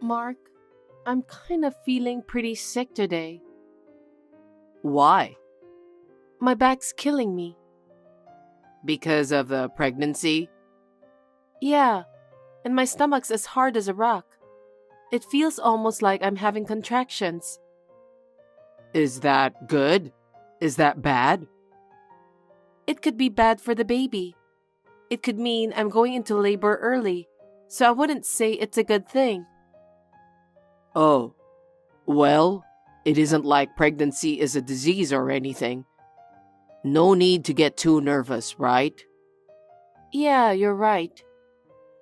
Mark, I'm kind of feeling pretty sick today. Why? My back's killing me. Because of the pregnancy? Yeah, and my stomach's as hard as a rock. It feels almost like I'm having contractions. Is that good? Is that bad? It could be bad for the baby. It could mean I'm going into labor early, so I wouldn't say it's a good thing. Oh, well, it isn't like pregnancy is a disease or anything. No need to get too nervous, right? Yeah, you're right.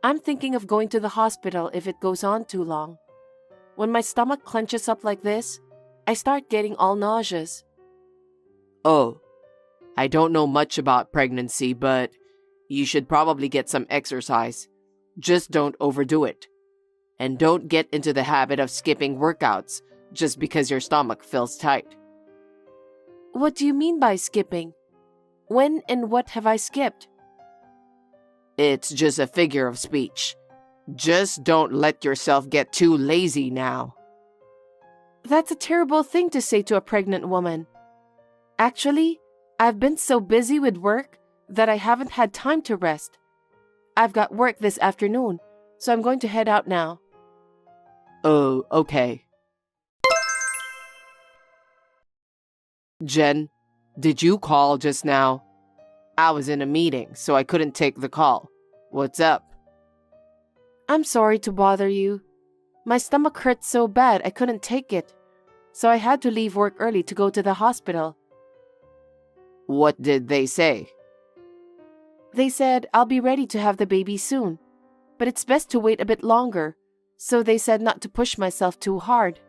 I'm thinking of going to the hospital if it goes on too long. When my stomach clenches up like this, I start getting all nauseous. Oh, I don't know much about pregnancy, but you should probably get some exercise. Just don't overdo it. And don't get into the habit of skipping workouts just because your stomach feels tight. What do you mean by skipping? When and what have I skipped? It's just a figure of speech. Just don't let yourself get too lazy now. That's a terrible thing to say to a pregnant woman. Actually, I've been so busy with work that I haven't had time to rest. I've got work this afternoon, so I'm going to head out now. Oh, okay. Jen, did you call just now? I was in a meeting, so I couldn't take the call. What's up? I'm sorry to bother you. My stomach hurt so bad I couldn't take it, so I had to leave work early to go to the hospital. What did they say? They said I'll be ready to have the baby soon, but it's best to wait a bit longer, so they said not to push myself too hard.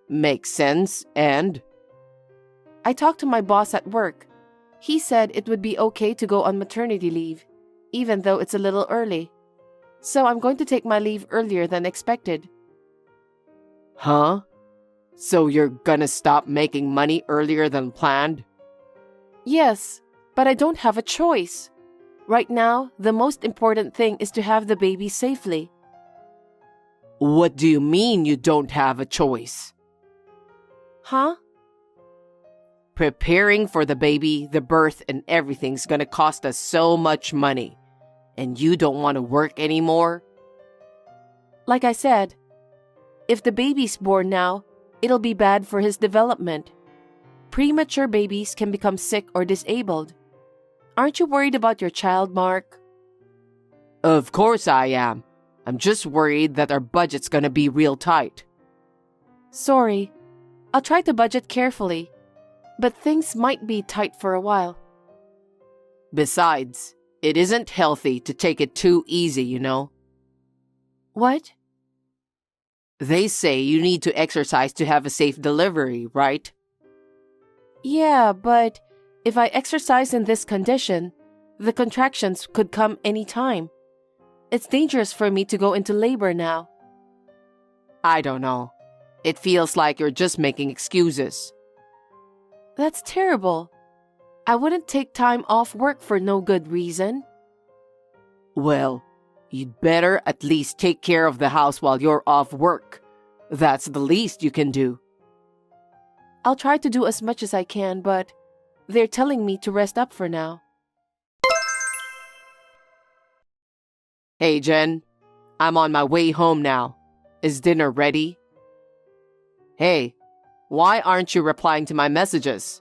Makes sense, and? I talked to my boss at work. He said it would be okay to go on maternity leave, even though it's a little early. So I'm going to take my leave earlier than expected. Huh? So you're gonna stop making money earlier than planned? Yes, but I don't have a choice. Right now, the most important thing is to have the baby safely. What do you mean you don't have a choice? Huh? Preparing for the baby, the birth, and everything's gonna cost us so much money. And you don't want to work anymore? Like I said, if the baby's born now, it'll be bad for his development. Premature babies can become sick or disabled. Aren't you worried about your child, Mark? Of course I am. I'm just worried that our budget's gonna be real tight. Sorry. I'll try to budget carefully, but things might be tight for a while. Besides, it isn't healthy to take it too easy, you know. What? They say you need to exercise to have a safe delivery, right? Yeah, but if I exercise in this condition, the contractions could come any time. It's dangerous for me to go into labor now. I don't know. It feels like you're just making excuses. That's terrible. I wouldn't take time off work for no good reason. Well, you'd better at least take care of the house while you're off work. That's the least you can do. I'll try to do as much as I can, but they're telling me to rest up for now. Hey, Jen. I'm on my way home now. Is dinner ready? Hey, why aren't you replying to my messages?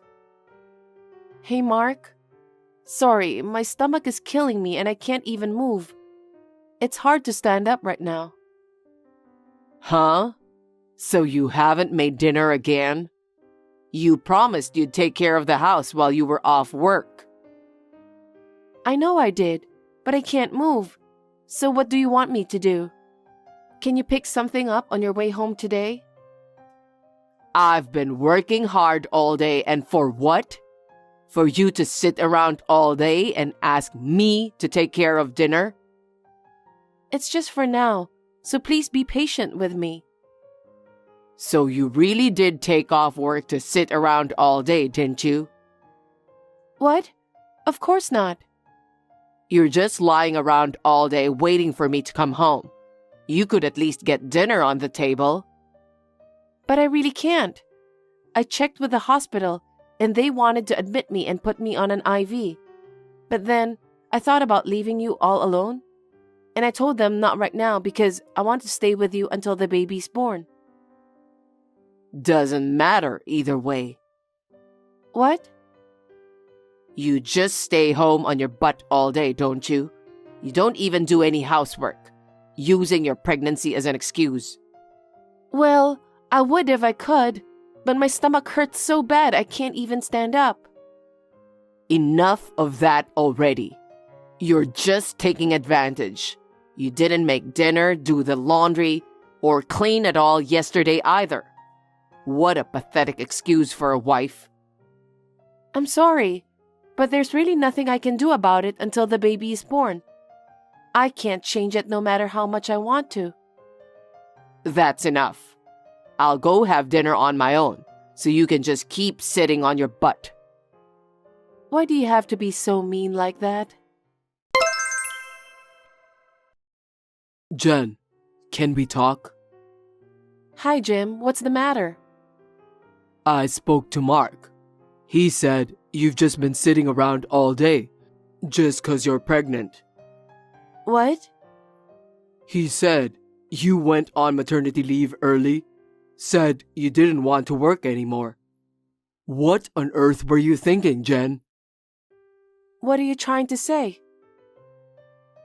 Hey, Mark. Sorry, my stomach is killing me and I can't even move. It's hard to stand up right now. Huh? So you haven't made dinner again? You promised you'd take care of the house while you were off work. I know I did, but I can't move. So what do you want me to do? Can you pick something up on your way home today? I've been working hard all day, and for what? For you to sit around all day and ask me to take care of dinner? It's just for now, so please be patient with me. So you really did take off work to sit around all day, didn't you? What? Of course not. You're just lying around all day waiting for me to come home. You could at least get dinner on the table. But I really can't. I checked with the hospital and they wanted to admit me and put me on an IV. But then I thought about leaving you all alone. And I told them not right now because I want to stay with you until the baby's born. Doesn't matter either way. What? You just stay home on your butt all day, don't you? You don't even do any housework, using your pregnancy as an excuse. Well, I would if I could, but my stomach hurts so bad I can't even stand up. Enough of that already. You're just taking advantage. You didn't make dinner, do the laundry, or clean at all yesterday either. What a pathetic excuse for a wife. I'm sorry, but there's really nothing I can do about it until the baby is born. I can't change it no matter how much I want to. That's enough. I'll go have dinner on my own, so you can just keep sitting on your butt. Why do you have to be so mean like that? Jen, can we talk? Hi, Jim. What's the matter? I spoke to Mark. He said you've just been sitting around all day, just 'cause you're pregnant. What? He said you went on maternity leave early, said you didn't want to work anymore. What on earth were you thinking, Jen? What are you trying to say?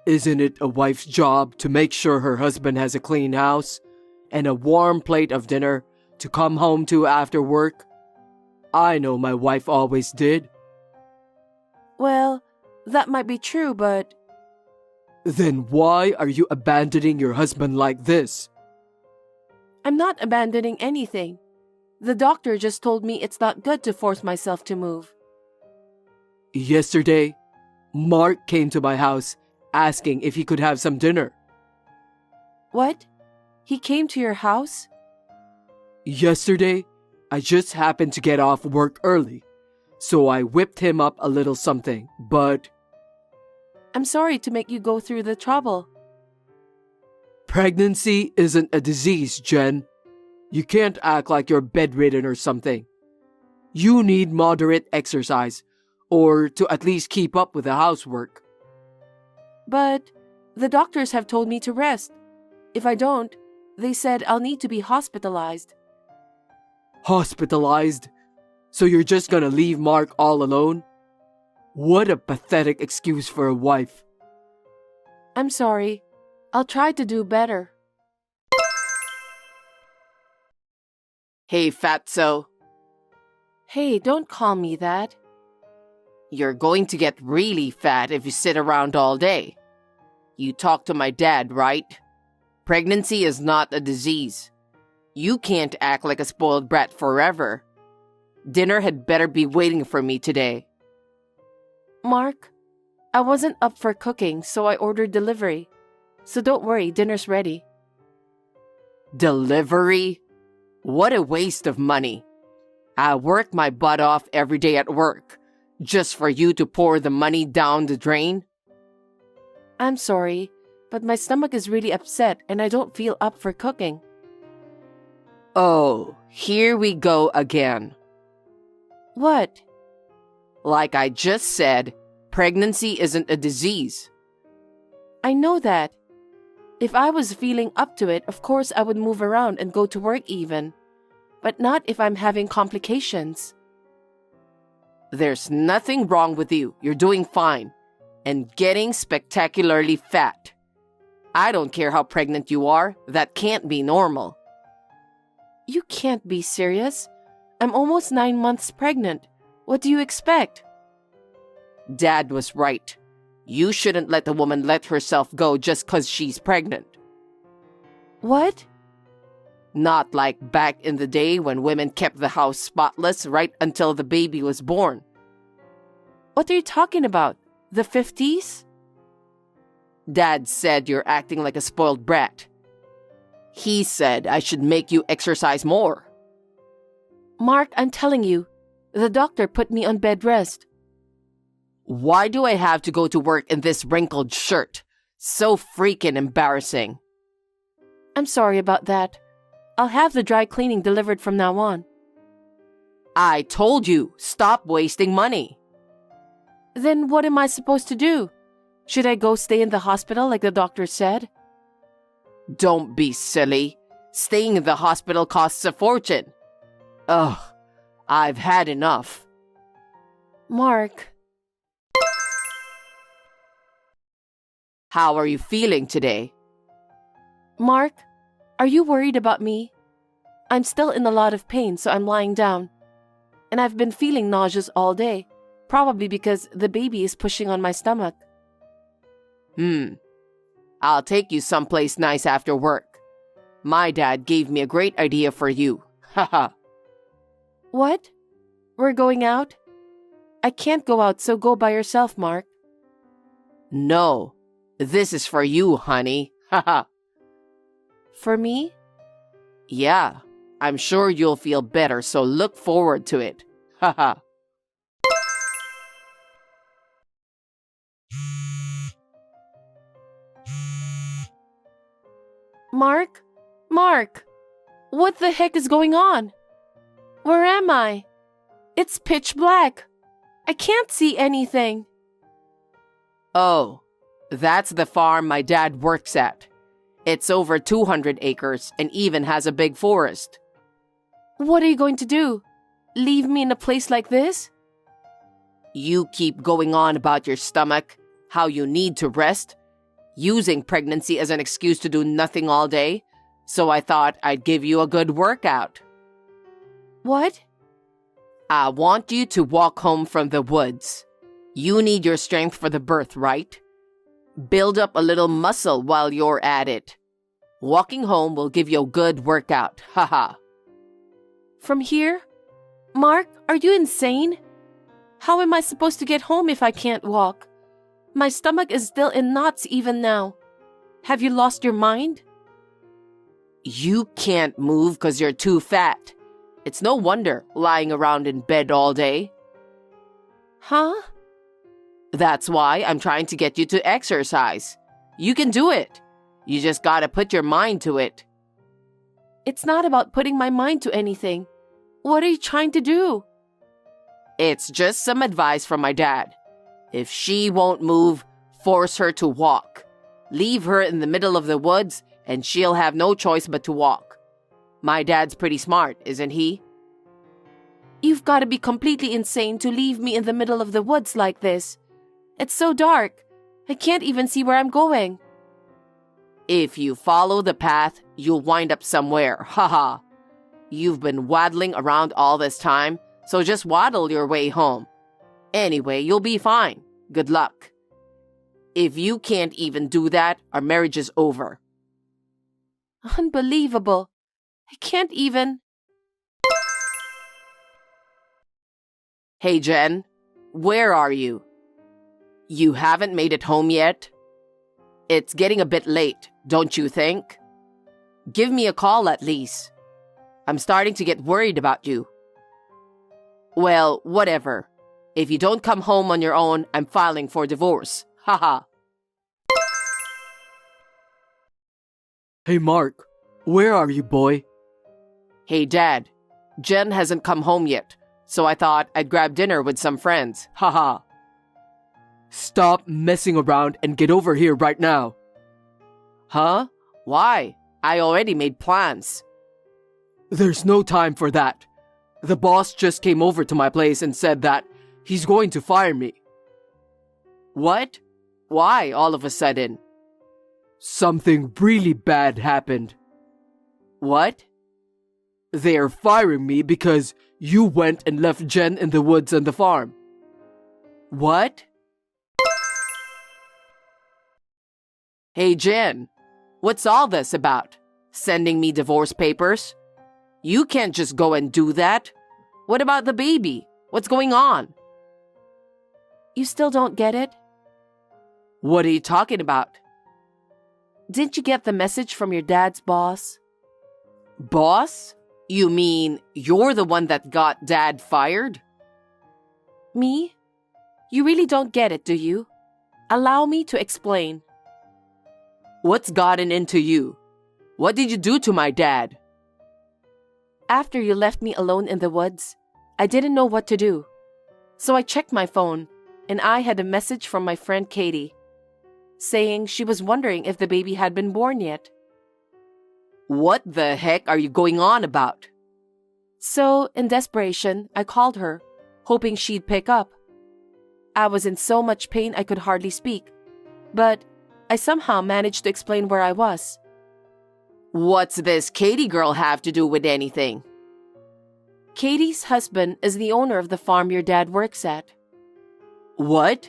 Isn't it a wife's job to make sure her husband has a clean house and a warm plate of dinner to come home to after work? I know my wife always did. Well, that might be true, but... Then why are you abandoning your husband like this? I'm not abandoning anything. The doctor just told me it's not good to force myself to move. Yesterday, Mark came to my house asking if he could have some dinner. What? He came to your house? Yesterday, I just happened to get off work early, so I whipped him up a little something, but... I'm sorry to make you go through the trouble. Pregnancy isn't a disease, Jen. You can't act like you're bedridden or something. You need moderate exercise, or to at least keep up with the housework. But the doctors have told me to rest. If I don't, they said I'll need to be hospitalized. Hospitalized? So you're just gonna leave Mark all alone? What a pathetic excuse for a wife. I'm sorry. I'll try to do better. Hey, fatso. Hey, don't call me that. You're going to get really fat if you sit around all day. You talked to my dad, right? Pregnancy is not a disease. You can't act like a spoiled brat forever. Dinner had better be waiting for me today. Mark, I wasn't up for cooking, so I ordered delivery. So don't worry, dinner's ready. Delivery? What a waste of money. I work my butt off every day at work, just for you to pour the money down the drain? I'm sorry, but my stomach is really upset and I don't feel up for cooking. Oh, here we go again. What? Like I just said, pregnancy isn't a disease. I know that. If I was feeling up to it, of course I would move around and go to work even. But not if I'm having complications. There's nothing wrong with you. You're doing fine. And getting spectacularly fat. I don't care how pregnant you are. That can't be normal. You can't be serious. I'm almost 9 months pregnant. What do you expect? Dad was right. You shouldn't let a woman let herself go just 'cause she's pregnant. What? Not like back in the day when women kept the house spotless right until the baby was born. What are you talking about? The 50s? Dad said you're acting like a spoiled brat. He said I should make you exercise more. Mark, I'm telling you, the doctor put me on bed rest. Why do I have to go to work in this wrinkled shirt? So freaking embarrassing. I'm sorry about that. I'll have the dry cleaning delivered from now on. I told you, stop wasting money. Then what am I supposed to do? Should I go stay in the hospital like the doctor said? Don't be silly. Staying in the hospital costs a fortune. Ugh, I've had enough. Mark, How are you feeling today? Mark, are you worried about me? I'm still in a lot of pain, so I'm lying down. And I've been feeling nauseous all day, probably because the baby is pushing on my stomach. I'll take you someplace nice after work. My dad gave me a great idea for you. Haha. What? We're going out? I can't go out, so go by yourself, Mark. No, this is for you, honey. Haha. For me? Yeah, I'm sure you'll feel better, so look forward to it. Haha. Mark? Mark! What the heck is going on? Where am I? It's pitch black. I can't see anything. Oh, that's the farm my dad works at. It's over 200 acres and even has a big forest. What are you going to do? Leave me in a place like this? You keep going on about your stomach, how you need to rest, using pregnancy as an excuse to do nothing all day, so I thought I'd give you a good workout. What? I want you to walk home from the woods. You need your strength for the birth, right? Build up a little muscle while you're at it. Walking home will give you a good workout. Haha. From here? Mark, are you insane? How am I supposed to get home if I can't walk? My stomach is still in knots even now. Have you lost your mind? You can't move because you're too fat. It's no wonder lying around in bed all day. Huh? That's why I'm trying to get you to exercise. You can do it. You just gotta put your mind to it. It's not about putting my mind to anything. What are you trying to do? It's just some advice from my dad. If she won't move, force her to walk. Leave her in the middle of the woods and she'll have no choice but to walk. My dad's pretty smart, isn't he? You've got to be completely insane to leave me in the middle of the woods like this. It's so dark. I can't even see where I'm going. If you follow the path, you'll wind up somewhere. Haha. You've been waddling around all this time, so just waddle your way home. Anyway, you'll be fine. Good luck. If you can't even do that, our marriage is over. Unbelievable. I can't even... Hey, Jen, where are you? You haven't made it home yet? It's getting a bit late, don't you think? Give me a call at least. I'm starting to get worried about you. Well, whatever. If you don't come home on your own, I'm filing for divorce. Haha. Hey Mark, where are you, boy? Hey, Dad. Jen hasn't come home yet, so I thought I'd grab dinner with some friends. Haha. Stop messing around and get over here right now. Huh? Why? I already made plans. There's no time for that. The boss just came over to my place and said that he's going to fire me. What? Why all of a sudden? Something really bad happened. What? They're firing me because you went and left Jen in the woods and the farm. What? Hey, Jen, what's all this about? Sending me divorce papers? You can't just go and do that. What about the baby? What's going on? You still don't get it? What are you talking about? Didn't you get the message from your dad's boss? Boss? You mean you're the one that got Dad fired? Me? You really don't get it, do you? Allow me to explain. What's gotten into you? What did you do to my dad? After you left me alone in the woods, I didn't know what to do. So I checked my phone, and I had a message from my friend Katie, saying she was wondering if the baby had been born yet. What the heck are you going on about? So, in desperation, I called her, hoping she'd pick up. I was in so much pain I could hardly speak, but I somehow managed to explain where I was. What's this Katie girl have to do with anything? Katie's husband is the owner of the farm your dad works at. What?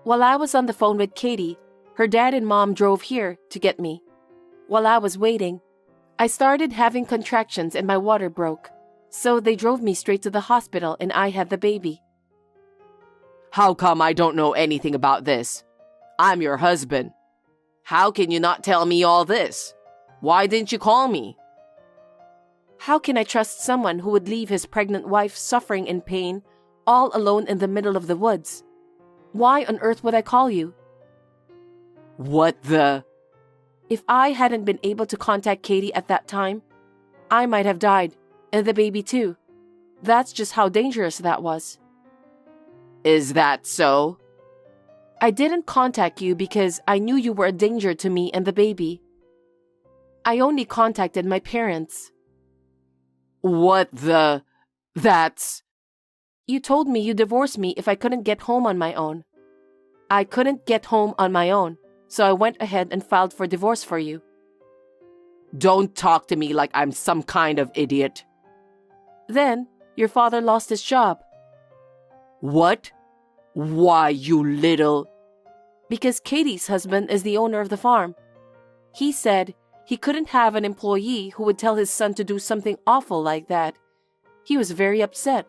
While I was on the phone with Katie, her dad and mom drove here to get me. While I was waiting, I started having contractions and my water broke, so they drove me straight to the hospital and I had the baby. How come I don't know anything about this? I'm your husband. How can you not tell me all this? Why didn't you call me? How can I trust someone who would leave his pregnant wife suffering in pain all alone in the middle of the woods? Why on earth would I call you? What the? If I hadn't been able to contact Katie at that time, I might have died, and the baby too. That's just how dangerous that was. Is that so? I didn't contact you because I knew you were a danger to me and the baby. I only contacted my parents. What the? That's... You told me you'd divorce me if I couldn't get home on my own. I couldn't get home on my own, so I went ahead and filed for divorce for you. Don't talk to me like I'm some kind of idiot. Then, your father lost his job. What? Why, you little... Because Katie's husband is the owner of the farm. He said he couldn't have an employee who would tell his son to do something awful like that. He was very upset.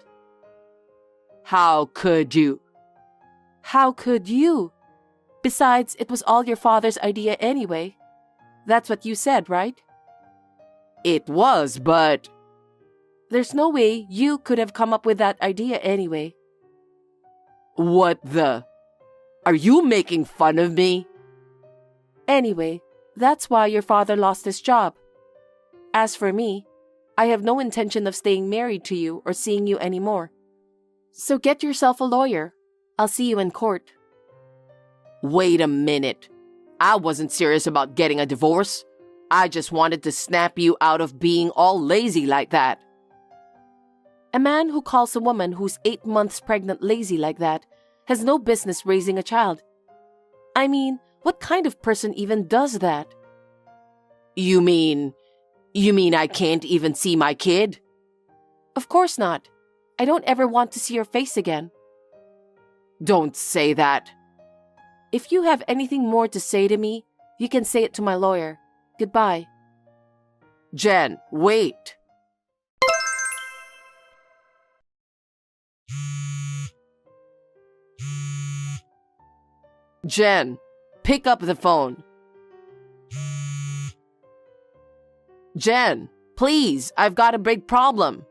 How could you? How could you? Besides, it was all your father's idea anyway. That's what you said, right? It was, but... There's no way you could have come up with that idea anyway. What the? Are you making fun of me? Anyway, that's why your father lost his job. As for me, I have no intention of staying married to you or seeing you anymore. So get yourself a lawyer. I'll see you in court. Wait a minute. I wasn't serious about getting a divorce. I just wanted to snap you out of being all lazy like that. A man who calls a woman who's 8 months pregnant lazy like that has no business raising a child. I mean, what kind of person even does that? You mean I can't even see my kid? Of course not. I don't ever want to see your face again. Don't say that. If you have anything more to say to me, you can say it to my lawyer. Goodbye. Jen, wait. Jen, pick up the phone. Jen, please, I've got a big problem.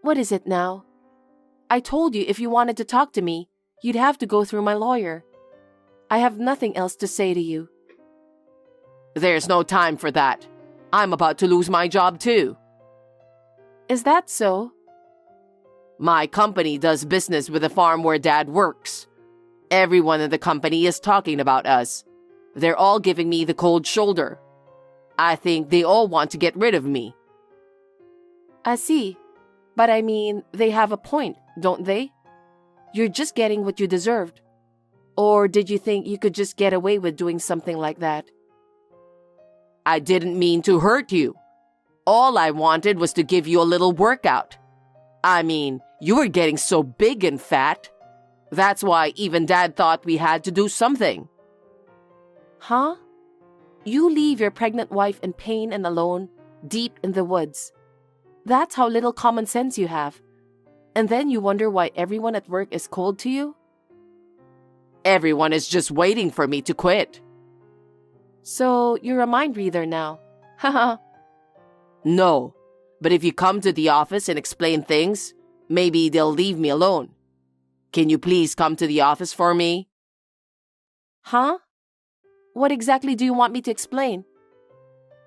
What is it now? I told you if you wanted to talk to me, you'd have to go through my lawyer. I have nothing else to say to you. There's no time for that. I'm about to lose my job too. Is that so? My company does business with the farm where Dad works. Everyone in the company is talking about us. They're all giving me the cold shoulder. I think they all want to get rid of me. I see. But I mean, they have a point, don't they? You're just getting what you deserved. Or did you think you could just get away with doing something like that? I didn't mean to hurt you. All I wanted was to give you a little workout. I mean, you were getting so big and fat. That's why even Dad thought we had to do something. Huh? You leave your pregnant wife in pain and alone, deep in the woods. That's how little common sense you have. And then you wonder why everyone at work is cold to you? Everyone is just waiting for me to quit. So you're a mind reader now. Haha. No, but if you come to the office and explain things, maybe they'll leave me alone. Can you please come to the office for me? Huh? What exactly do you want me to explain?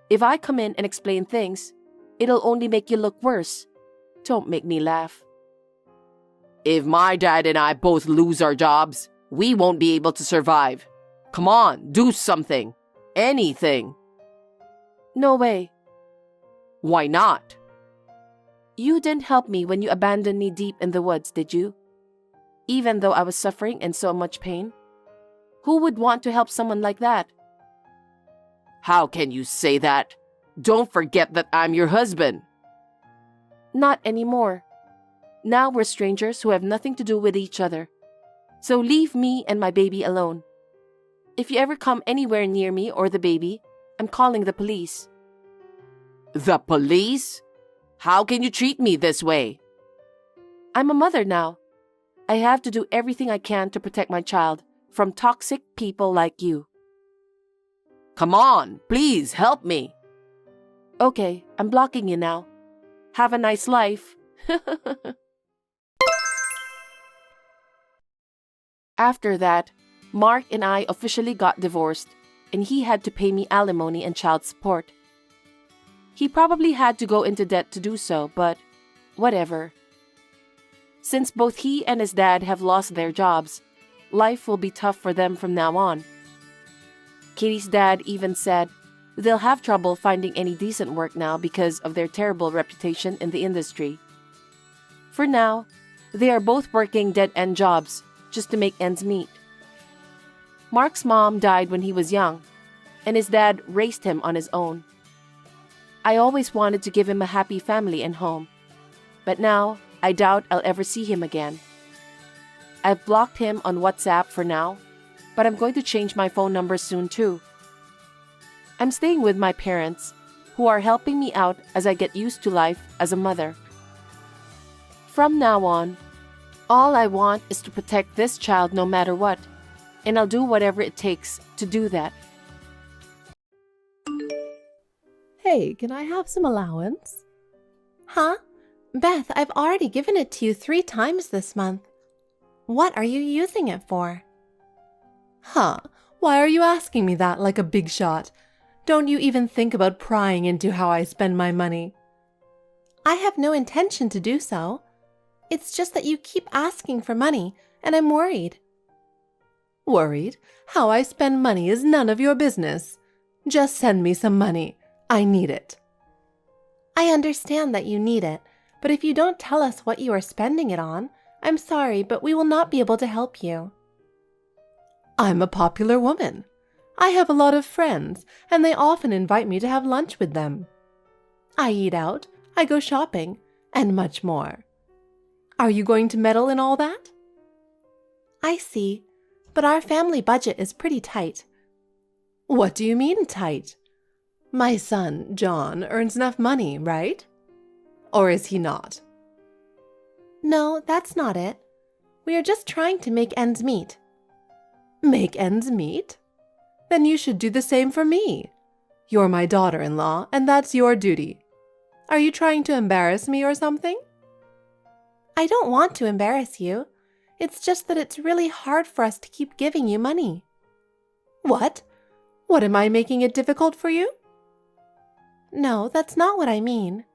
If I come in and explain things, it'll only make you look worse. Don't make me laugh. If my dad and I both lose our jobs, we won't be able to survive. Come on, do something. Anything. No way. Why not? You didn't help me when you abandoned me deep in the woods, did you? Even though I was suffering in so much pain? Who would want to help someone like that? How can you say that? Don't forget that I'm your husband. Not anymore. Now we're strangers who have nothing to do with each other. So leave me and my baby alone. If you ever come anywhere near me or the baby, I'm calling the police. The police? How can you treat me this way? I'm a mother now. I have to do everything I can to protect my child from toxic people like you. Come on, please help me. Okay, I'm blocking you now. Have a nice life. After that, Mark and I officially got divorced, and he had to pay me alimony and child support. He probably had to go into debt to do so, but whatever. Since both he and his dad have lost their jobs, life will be tough for them from now on. Katie's dad even said they'll have trouble finding any decent work now because of their terrible reputation in the industry. For now, they are both working dead-end jobs just to make ends meet. Mark's mom died when he was young, and his dad raised him on his own. I always wanted to give him a happy family and home, but now I doubt I'll ever see him again. I've blocked him on WhatsApp for now, but I'm going to change my phone number soon too. I'm staying with my parents, who are helping me out as I get used to life as a mother. From now on, all I want is to protect this child no matter what, and I'll do whatever it takes to do that. Hey, can I have some allowance? Huh? Beth, I've already given it to you 3 times this month. What are you using it for? Huh? Why are you asking me that like a big shot? Don't you even think about prying into how I spend my money? I have no intention to do so. It's just that you keep asking for money, and I'm worried. Worried? How I spend money is none of your business. Just send me some money. I need it. I understand that you need it, but if you don't tell us what you are spending it on, I'm sorry, but we will not be able to help you. I'm a popular woman. I have a lot of friends, and they often invite me to have lunch with them. I eat out, I go shopping, and much more. Are you going to meddle in all that? I see, but our family budget is pretty tight. What do you mean tight? My son, John, earns enough money, right? Or is he not? No, that's not it. We are just trying to make ends meet. Make ends meet? Then you should do the same for me. You're my daughter-in-law, and that's your duty. Are you trying to embarrass me or something? I don't want to embarrass you. It's just that it's really hard for us to keep giving you money. What? What, am I making it difficult for you? No, that's not what I mean.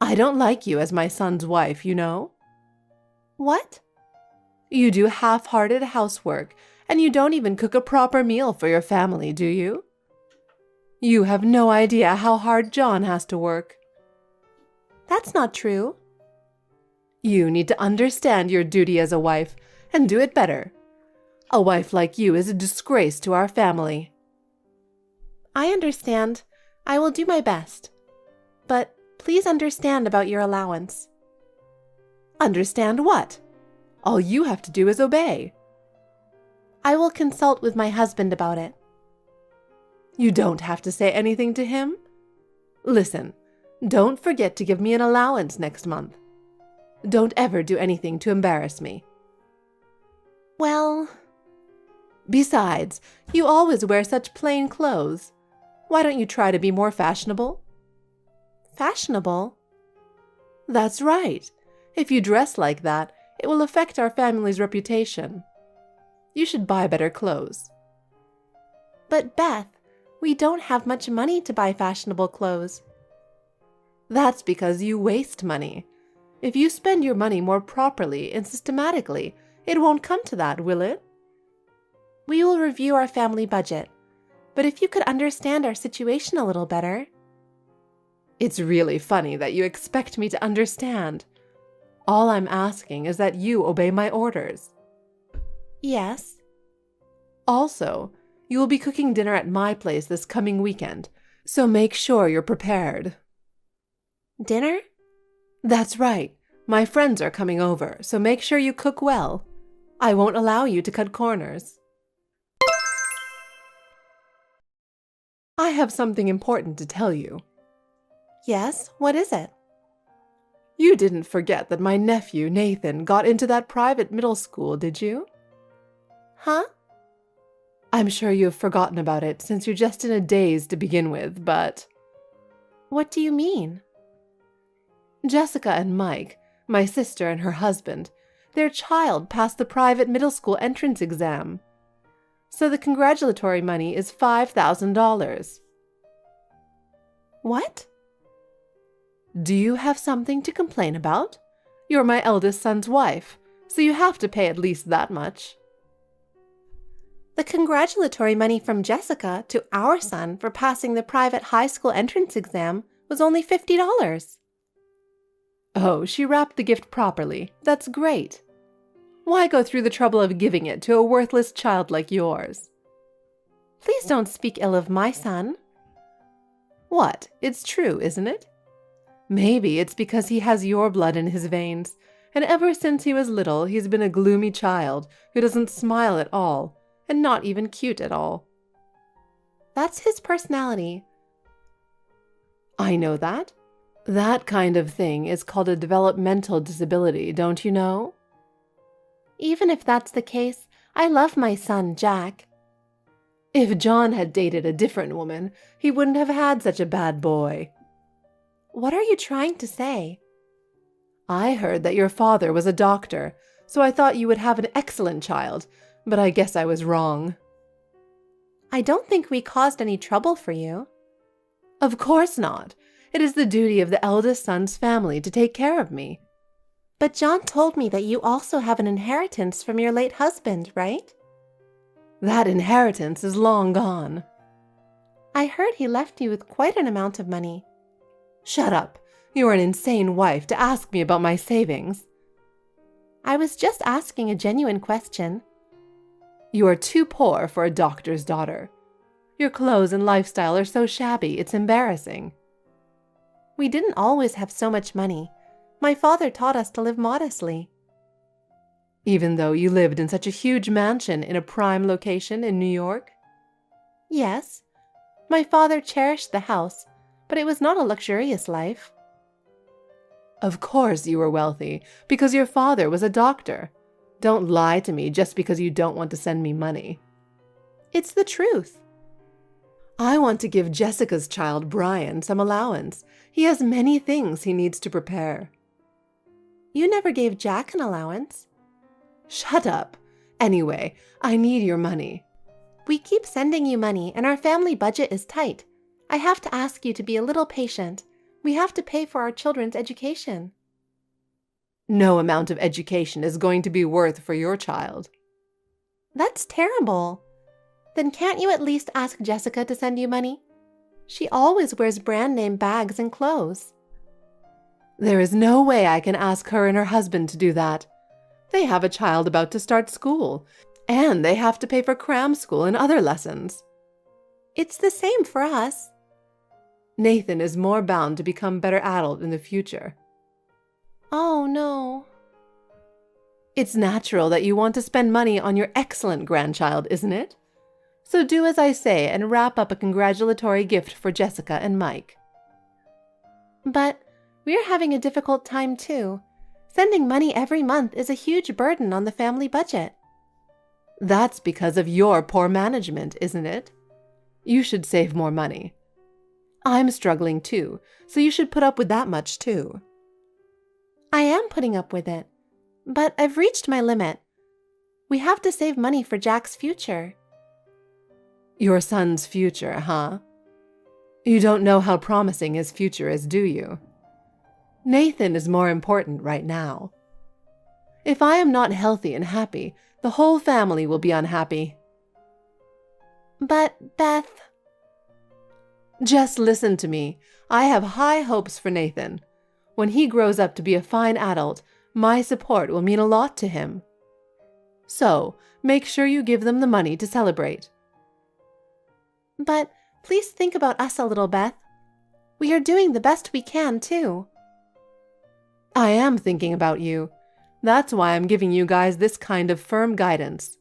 I don't like you as my son's wife, you know. What? You do half-hearted housework, and you don't even cook a proper meal for your family, do you? You have no idea how hard John has to work. That's not true. You need to understand your duty as a wife and do it better. A wife like you is a disgrace to our family. I understand. I will do my best. But please understand about your allowance. Understand what? All you have to do is obey. I will consult with my husband about it. You don't have to say anything to him. Listen, don't forget to give me an allowance next month. Don't ever do anything to embarrass me. Well... Besides, you always wear such plain clothes. Why don't you try to be more fashionable? Fashionable? That's right. If you dress like that, it will affect our family's reputation. You should buy better clothes. But Beth, We don't have much money to buy fashionable clothes. That's because you waste money. If you spend your money more properly and systematically, it won't come to that, will it? We will review our family budget. But if you could understand our situation a little better. It's really funny that you expect me to understand. All I'm asking is that you obey my orders. Yes. Also, you will be cooking dinner at my place this coming weekend, so make sure you're prepared. Dinner? That's right. My friends are coming over, so make sure you cook well. I won't allow you to cut corners. I have something important to tell you. Yes, what is it? You didn't forget that my nephew, Nathan, got into that private middle school, did you? Huh? I'm sure you've forgotten about it since you're just in a daze to begin with, but... What do you mean? Jessica and Mike, my sister and her husband, their child passed the private middle school entrance exam. So the congratulatory money is $5,000. What? Do you have something to complain about? You're my eldest son's wife, so you have to pay at least that much. The congratulatory money from Jessica to our son for passing the private high school entrance exam was only $50. Oh, she wrapped the gift properly. That's great. Why go through the trouble of giving it to a worthless child like yours? Please don't speak ill of my son. What? It's true, isn't it? Maybe it's because he has your blood in his veins, and ever since he was little, he's been a gloomy child who doesn't smile at all, and not even cute at all. That's his personality. I know that. That kind of thing is called a developmental disability, don't you know? Even if that's the case, I love my son, Jack. If John had dated a different woman, he wouldn't have had such a bad boy. What are you trying to say? I heard that your father was a doctor, so I thought you would have an excellent child, but I guess I was wrong. I don't think we caused any trouble for you. Of course not. It is the duty of the eldest son's family to take care of me. But John told me that you also have an inheritance from your late husband, right? That inheritance is long gone. I heard he left you with quite an amount of money. Shut up. You are an insane wife to ask me about my savings. I was just asking a genuine question. You are too poor for a doctor's daughter. Your clothes and lifestyle are so shabby, it's embarrassing. We didn't always have so much money. My father taught us to live modestly. Even though you lived in such a huge mansion in a prime location in New York? Yes. My father cherished the house, but it was not a luxurious life. Of course you were wealthy, because your father was a doctor. Don't lie to me just because you don't want to send me money. It's the truth. I want to give Jessica's child, Brian, some allowance. He has many things he needs to prepare. You never gave Jack an allowance. Shut up. Anyway, I need your money. We keep sending you money, and our family budget is tight. I have to ask you to be a little patient. We have to pay for our children's education. No amount of education is going to be worth for your child. That's terrible. Then can't you at least ask Jessica to send you money? She always wears brand name bags and clothes. There is no way I can ask her and her husband to do that. They have a child about to start school, and they have to pay for cram school and other lessons. It's the same for us. Nathan is more bound to become better adult in the future. Oh, no. It's natural that you want to spend money on your excellent grandchild, isn't it? So do as I say and wrap up a congratulatory gift for Jessica and Mike. But we're having a difficult time too. Sending money every month is a huge burden on the family budget. That's because of your poor management, isn't it? You should save more money. I'm struggling too, so you should put up with that much too. I am putting up with it, but I've reached my limit. We have to save money for Jack's future. Your son's future, huh? You don't know how promising his future is, do you? Nathan is more important right now. If I am not healthy and happy, the whole family will be unhappy. But, Beth... Just listen to me. I have high hopes for Nathan. When he grows up to be a fine adult, my support will mean a lot to him. So, make sure you give them the money to celebrate. But please think about us a little, Beth. We are doing the best we can, too. I am thinking about you. That's why I'm giving you guys this kind of firm guidance.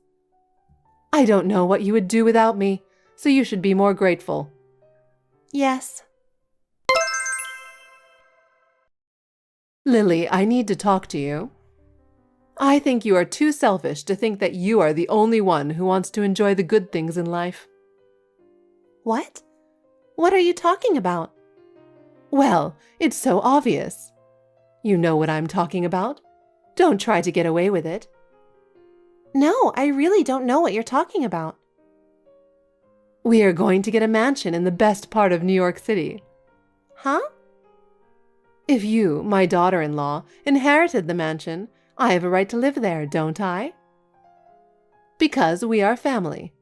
I don't know what you would do without me, so you should be more grateful. Yes. Lily, I need to talk to you. I think you are too selfish to think that you are the only one who wants to enjoy the good things in life. What? What are you talking about? Well, it's so obvious. You know what I'm talking about. Don't try to get away with it. No, I really don't know what you're talking about. We are going to get a mansion in the best part of New York City. Huh? If you, my daughter-in-law, inherited the mansion, I have a right to live there, don't I? Because we are family.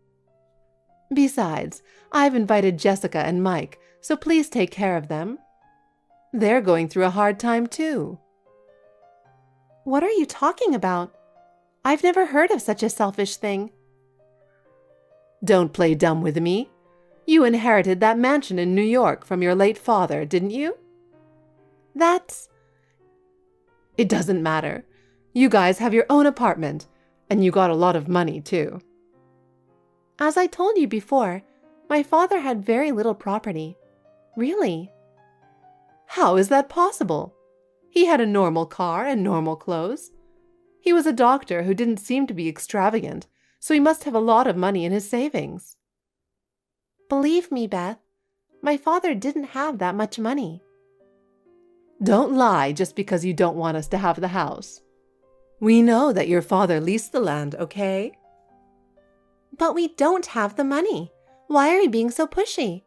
Besides, I've invited Jessica and Mike, so please take care of them. They're going through a hard time too. What are you talking about? I've never heard of such a selfish thing. Don't play dumb with me. You inherited that mansion in New York from your late father, didn't you? That's... It doesn't matter. You guys have your own apartment, and you got a lot of money too. As I told you before, my father had very little property. Really. How is that possible? He had a normal car and normal clothes. He was a doctor who didn't seem to be extravagant, so he must have a lot of money in his savings. Believe me, Beth, my father didn't have that much money. Don't lie just because you don't want us to have the house. We know that your father leased the land, okay? But we don't have the money. Why are you being so pushy?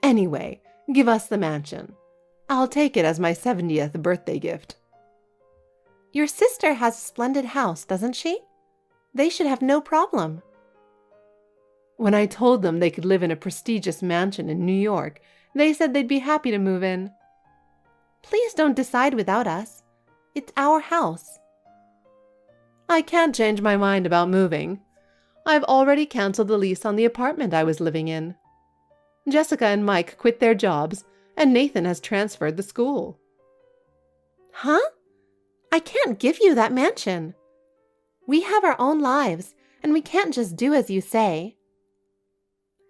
Anyway, give us the mansion. I'll take it as my 70th birthday gift. Your sister has a splendid house, doesn't she? They should have no problem. When I told them they could live in a prestigious mansion in New York, they said they'd be happy to move in. Please don't decide without us. It's our house. I can't change my mind about moving. I've already canceled the lease on the apartment I was living in. Jessica and Mike quit their jobs, and Nathan has transferred the school. Huh? I can't give you that mansion. We have our own lives, and we can't just do as you say.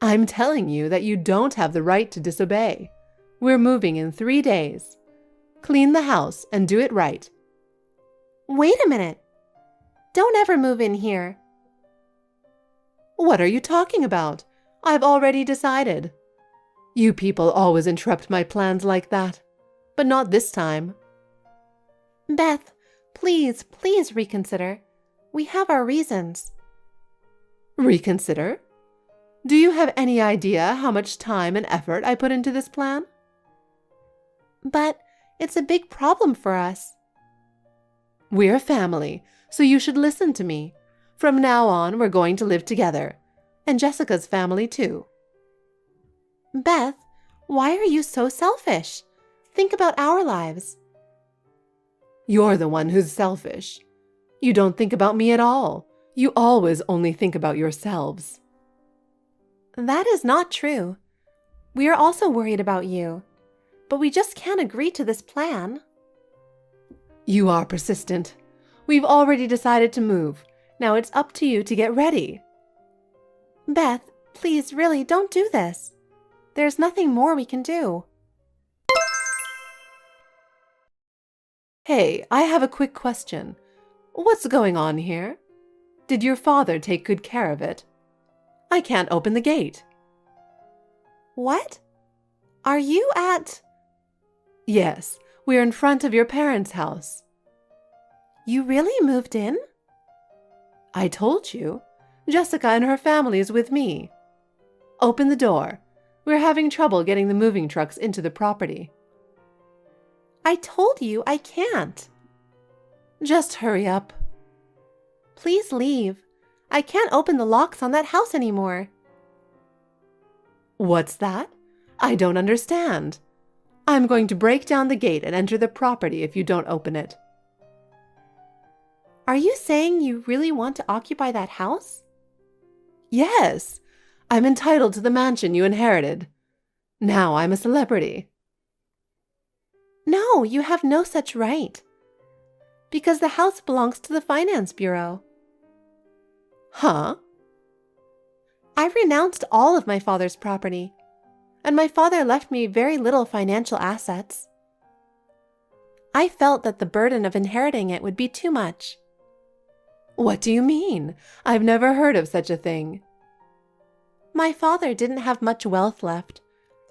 I'm telling you that you don't have the right to disobey. We're moving in 3 days. Clean the house and do it right. Wait a minute. Don't ever move in here. What are you talking about? I've already decided. You people always interrupt my plans like that, but not this time. Beth, please reconsider. We have our reasons. Reconsider? Do you have any idea how much time and effort I put into this plan? But it's a big problem for us. We're family, so you should listen to me. From now on, we're going to live together. And Jessica's family, too. Beth, why are you so selfish? Think about our lives. You're the one who's selfish. You don't think about me at all. You always only think about yourselves. That is not true. We are also worried about you. But we just can't agree to this plan. You are persistent. We've already decided to move. Now it's up to you to get ready. Beth, please, really, don't do this. There's nothing more we can do. Hey, I have a quick question. What's going on here? Did your father take good care of it? I can't open the gate. What? Are you at... Yes, we're in front of your parents' house. You really moved in? I told you. Jessica and her family is with me. Open the door. We're having trouble getting the moving trucks into the property. I told you I can't. Just hurry up. Please leave. I can't open the locks on that house anymore. What's that? I don't understand. I'm going to break down the gate and enter the property if you don't open it. Are you saying you really want to occupy that house? Yes, I'm entitled to the mansion you inherited. Now I'm a celebrity. No, you have no such right. Because the house belongs to the Finance Bureau. Huh? I renounced all of my father's property, and my father left me very little financial assets. I felt that the burden of inheriting it would be too much. What do you mean? I've never heard of such a thing. My father didn't have much wealth left.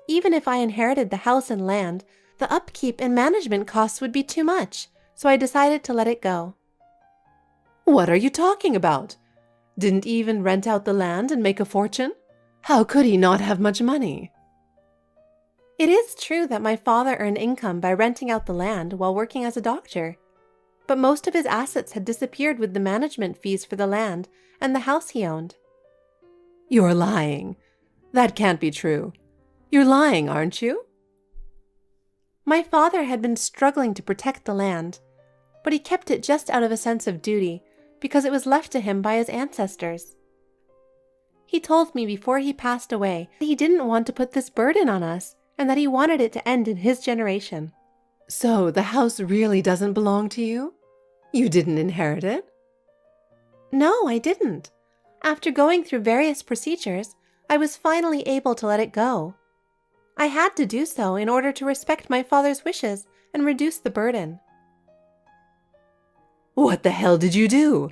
Even if I inherited the house and land, the upkeep and management costs would be too much, so I decided to let it go. What are you talking about? Didn't he even rent out the land and make a fortune? How could he not have much money? It is true that my father earned income by renting out the land while working as a doctor, but most of his assets had disappeared with the management fees for the land and the house he owned. You're lying. That can't be true. You're lying, aren't you? My father had been struggling to protect the land, but he kept it just out of a sense of duty because it was left to him by his ancestors. He told me before he passed away that he didn't want to put this burden on us and that he wanted it to end in his generation. So the house really doesn't belong to you? You didn't inherit it? No, I didn't. After going through various procedures, I was finally able to let it go. I had to do so in order to respect my father's wishes and reduce the burden. What the hell did you do?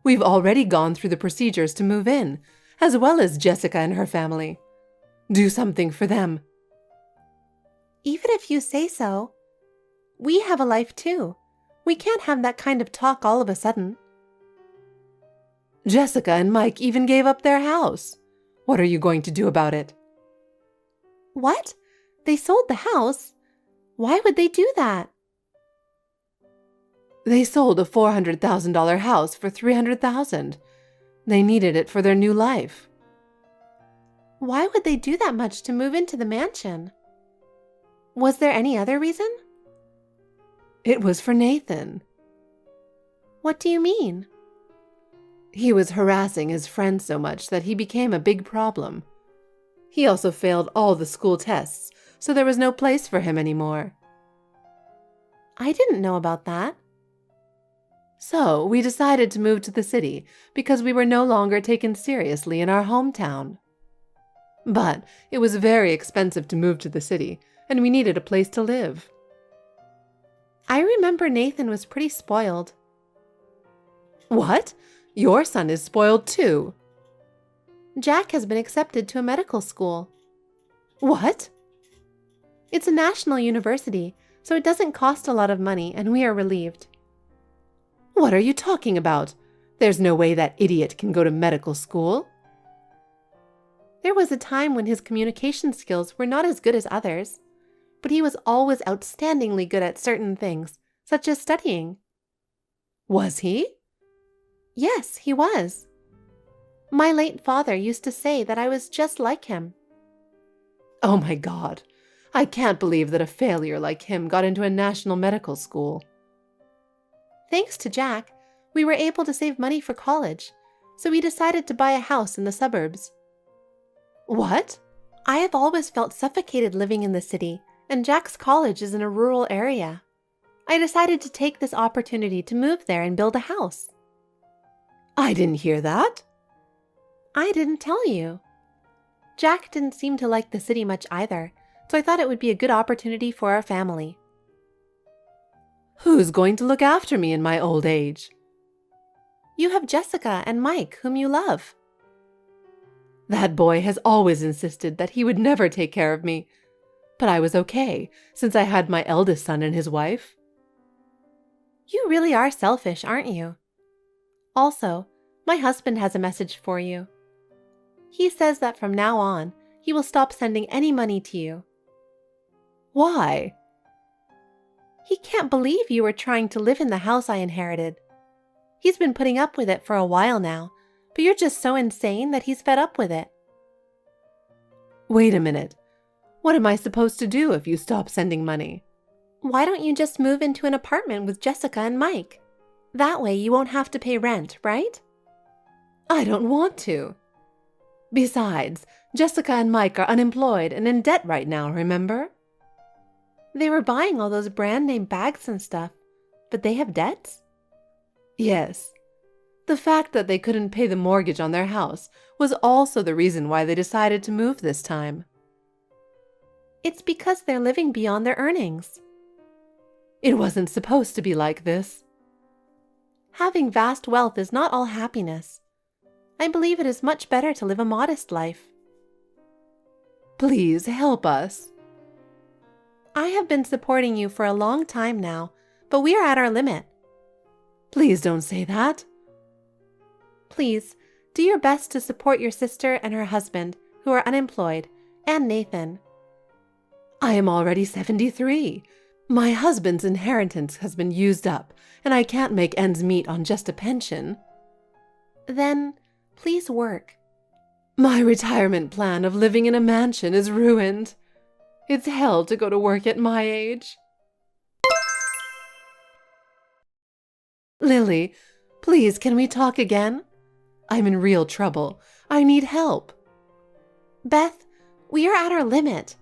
We've already gone through the procedures to move in, as well as Jessica and her family. Do something for them. Even if you say so, we have a life too. We can't have that kind of talk all of a sudden. Jessica and Mike even gave up their house. What are you going to do about it? What? They sold the house? Why would they do that? They sold a $400,000 house for $300,000. They needed it for their new life. Why would they do that much to move into the mansion? Was there any other reason? It was for Nathan. What do you mean? He was harassing his friends so much that he became a big problem. He also failed all the school tests, so there was no place for him anymore. I didn't know about that. So we decided to move to the city because we were no longer taken seriously in our hometown. But it was very expensive to move to the city, and we needed a place to live. I remember Nathan was pretty spoiled. What? Your son is spoiled too. Jack has been accepted to a medical school. What? It's a national university, so it doesn't cost a lot of money, and we are relieved. What are you talking about? There's no way that idiot can go to medical school. There was a time when his communication skills were not as good as others, but he was always outstandingly good at certain things, such as studying. Was he? Yes, he was. My late father used to say that I was just like him. Oh my God, I can't believe that a failure like him got into a national medical school. Thanks to Jack, we were able to save money for college, so we decided to buy a house in the suburbs. What? I have always felt suffocated living in the city, and Jack's college is in a rural area. I decided to take this opportunity to move there and build a house. I didn't hear that. I didn't tell you. Jack didn't seem to like the city much either, so I thought it would be a good opportunity for our family. Who's going to look after me in my old age? You have Jessica and Mike, whom you love. That boy has always insisted that he would never take care of me, but I was okay since I had my eldest son and his wife. You really are selfish, aren't you? Also, my husband has a message for you. He says that from now on, he will stop sending any money to you. Why? He can't believe you were trying to live in the house I inherited. He's been putting up with it for a while now, but you're just so insane that he's fed up with it. Wait a minute. What am I supposed to do if you stop sending money? Why don't you just move into an apartment with Jessica and Mike? That way you won't have to pay rent, right? I don't want to. Besides, Jessica and Mike are unemployed and in debt right now, remember? They were buying all those brand name bags and stuff, but they have debts? Yes. The fact that they couldn't pay the mortgage on their house was also the reason why they decided to move this time. It's because they're living beyond their earnings. It wasn't supposed to be like this. Having vast wealth is not all happiness. I believe it is much better to live a modest life. Please help us. I have been supporting you for a long time now, but we are at our limit. Please don't say that. Please, do your best to support your sister and her husband, who are unemployed, and Nathan. I am already 73. My husband's inheritance has been used up, and I can't make ends meet on just a pension. Then, please work. My retirement plan of living in a mansion is ruined. It's hell to go to work at my age. Lily, please, can we talk again? I'm in real trouble. I need help. Beth, we are at our limit.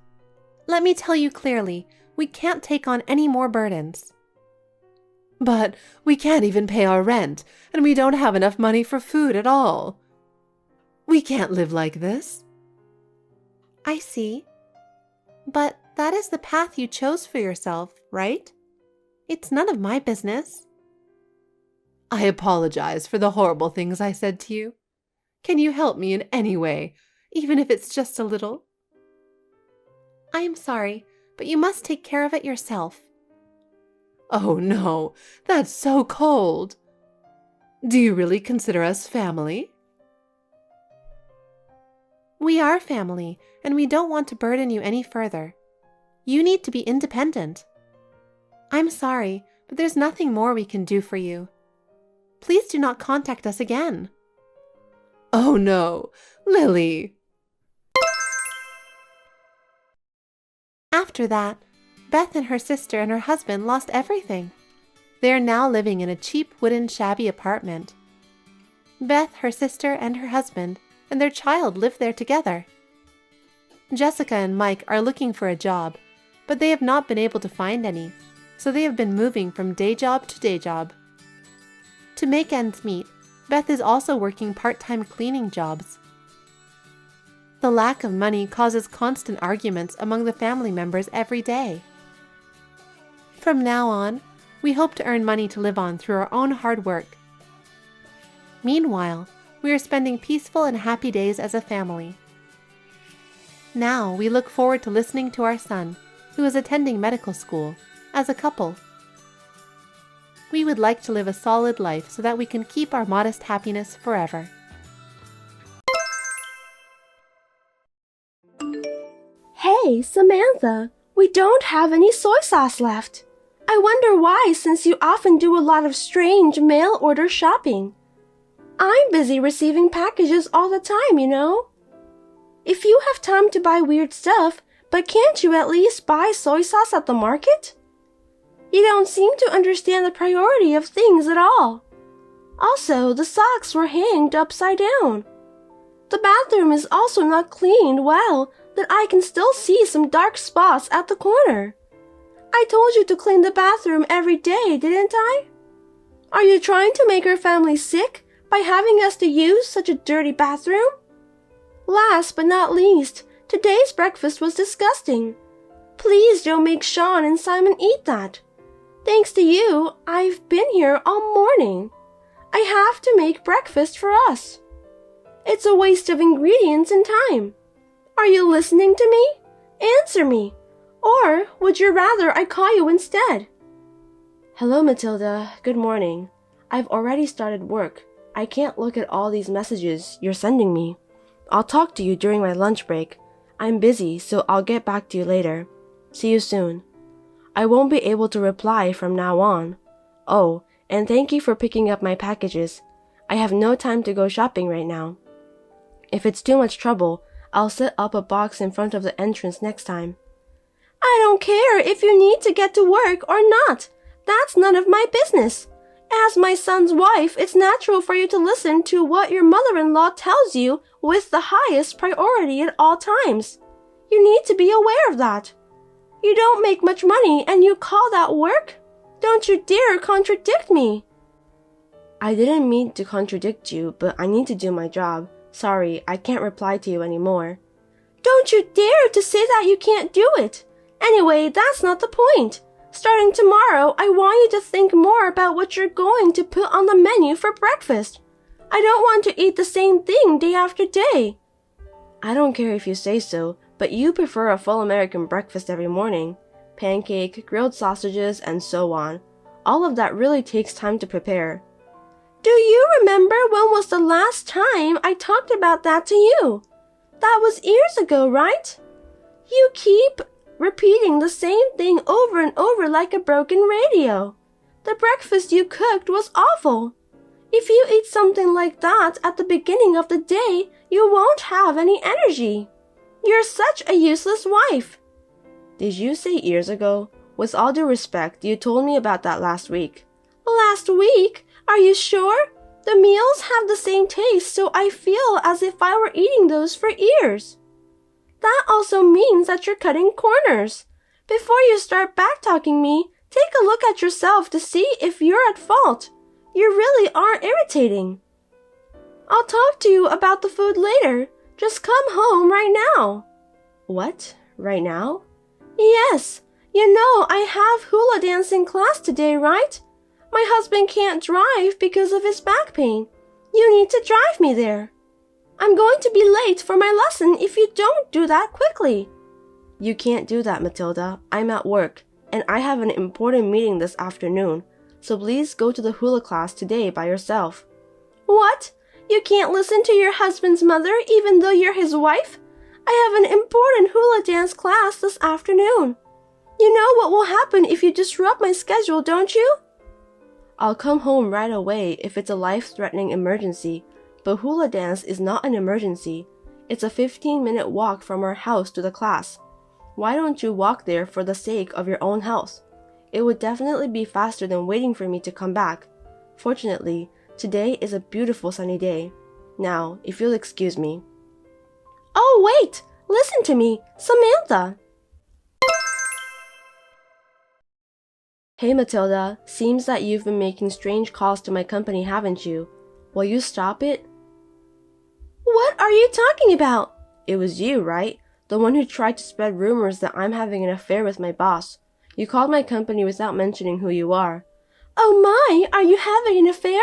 Let me tell you clearly, we can't take on any more burdens. But we can't even pay our rent, and we don't have enough money for food at all. We can't live like this. I see. But that is the path you chose for yourself, right? It's none of my business. I apologize for the horrible things I said to you. Can you help me in any way, even if it's just a little? I am sorry, but you must take care of it yourself. Oh no, that's so cold. Do you really consider us family? We are family, and we don't want to burden you any further. You need to be independent. I'm sorry, but there's nothing more we can do for you. Please do not contact us again. Oh no, Lily. After that, Beth and her sister and her husband lost everything. They are now living in a cheap wooden shabby apartment. Beth, her sister, and her husband and their child live there together. Jessica and Mike are looking for a job, but they have not been able to find any, so they have been moving from day job to day job. To make ends meet, Beth is also working part-time cleaning jobs. The lack of money causes constant arguments among the family members every day. From now on, we hope to earn money to live on through our own hard work. Meanwhile, we are spending peaceful and happy days as a family. Now we look forward to listening to our son, who is attending medical school, as a couple. We would like to live a solid life so that we can keep our modest happiness forever. Hey, Samantha, we don't have any soy sauce left. I wonder why, since you often do a lot of strange mail order shopping. I'm busy receiving packages all the time, you know. If you have time to buy weird stuff, but can't you at least buy soy sauce at the market? You don't seem to understand the priority of things at all. Also, the socks were hanged upside down. The bathroom is also not cleaned well, that I can still see some dark spots at the corner. I told you to clean the bathroom every day, didn't I? Are you trying to make our family sick by having us to use such a dirty bathroom? Last but not least, today's breakfast was disgusting. Please don't make Sean and Simon eat that. Thanks to you, I've been here all morning. I have to make breakfast for us. It's a waste of ingredients and time. Are you listening to me? Answer me. Or would you rather I call you instead? Hello, Matilda. Good morning. I've already started work. I can't look at all these messages you're sending me. I'll talk to you during my lunch break. I'm busy, so I'll get back to you later. See you soon. I won't be able to reply from now on. Oh, and thank you for picking up my packages. I have no time to go shopping right now. If it's too much trouble, I'll set up a box in front of the entrance next time. I don't care if you need to get to work or not. That's none of my business. As my son's wife, it's natural for you to listen to what your mother-in-law tells you with the highest priority at all times. You need to be aware of that. You don't make much money and you call that work? Don't you dare contradict me. I didn't mean to contradict you, but I need to do my job. Sorry, I can't reply to you anymore. Don't you dare to say that you can't do it. Anyway, that's not the point. Starting tomorrow, I want you to think more about what you're going to put on the menu for breakfast. I don't want to eat the same thing day after day. I don't care if you say so, but you prefer a full American breakfast every morning. Pancake, grilled sausages, and so on. All of that really takes time to prepare. Do you remember when was the last time I talked about that to you? That was years ago, right? You keep repeating the same thing over and over like a broken radio. The breakfast you cooked was awful. If you eat something like that at the beginning of the day, you won't have any energy. You're such a useless wife. Did you say years ago? With all due respect, you told me about that last week. Last week? Are you sure? The meals have the same taste, so I feel as if I were eating those for years. That also means that you're cutting corners. Before you start backtalking me, take a look at yourself to see if you're at fault. You really are irritating. I'll talk to you about the food later. Just come home right now. What? Right now? Yes. You know I have hula dancing class today, right? My husband can't drive because of his back pain. You need to drive me there. I'm going to be late for my lesson if you don't do that quickly. You can't do that, Matilda. I'm at work, and I have an important meeting this afternoon, so please go to the hula class today by yourself. What? You can't listen to your husband's mother even though you're his wife? I have an important hula dance class this afternoon. You know what will happen if you disrupt my schedule, don't you? I'll come home right away if it's a life-threatening emergency, but hula dance is not an emergency. It's a 15-minute walk from our house to the class. Why don't you walk there for the sake of your own health? It would definitely be faster than waiting for me to come back. Fortunately, today is a beautiful sunny day. Now, if you'll excuse me. Oh, wait! Listen to me! Samantha! Hey, Matilda. Seems that you've been making strange calls to my company, haven't you? Will you stop it? What are you talking about? It was you, right? The one who tried to spread rumors that I'm having an affair with my boss. You called my company without mentioning who you are. Oh my, are you having an affair?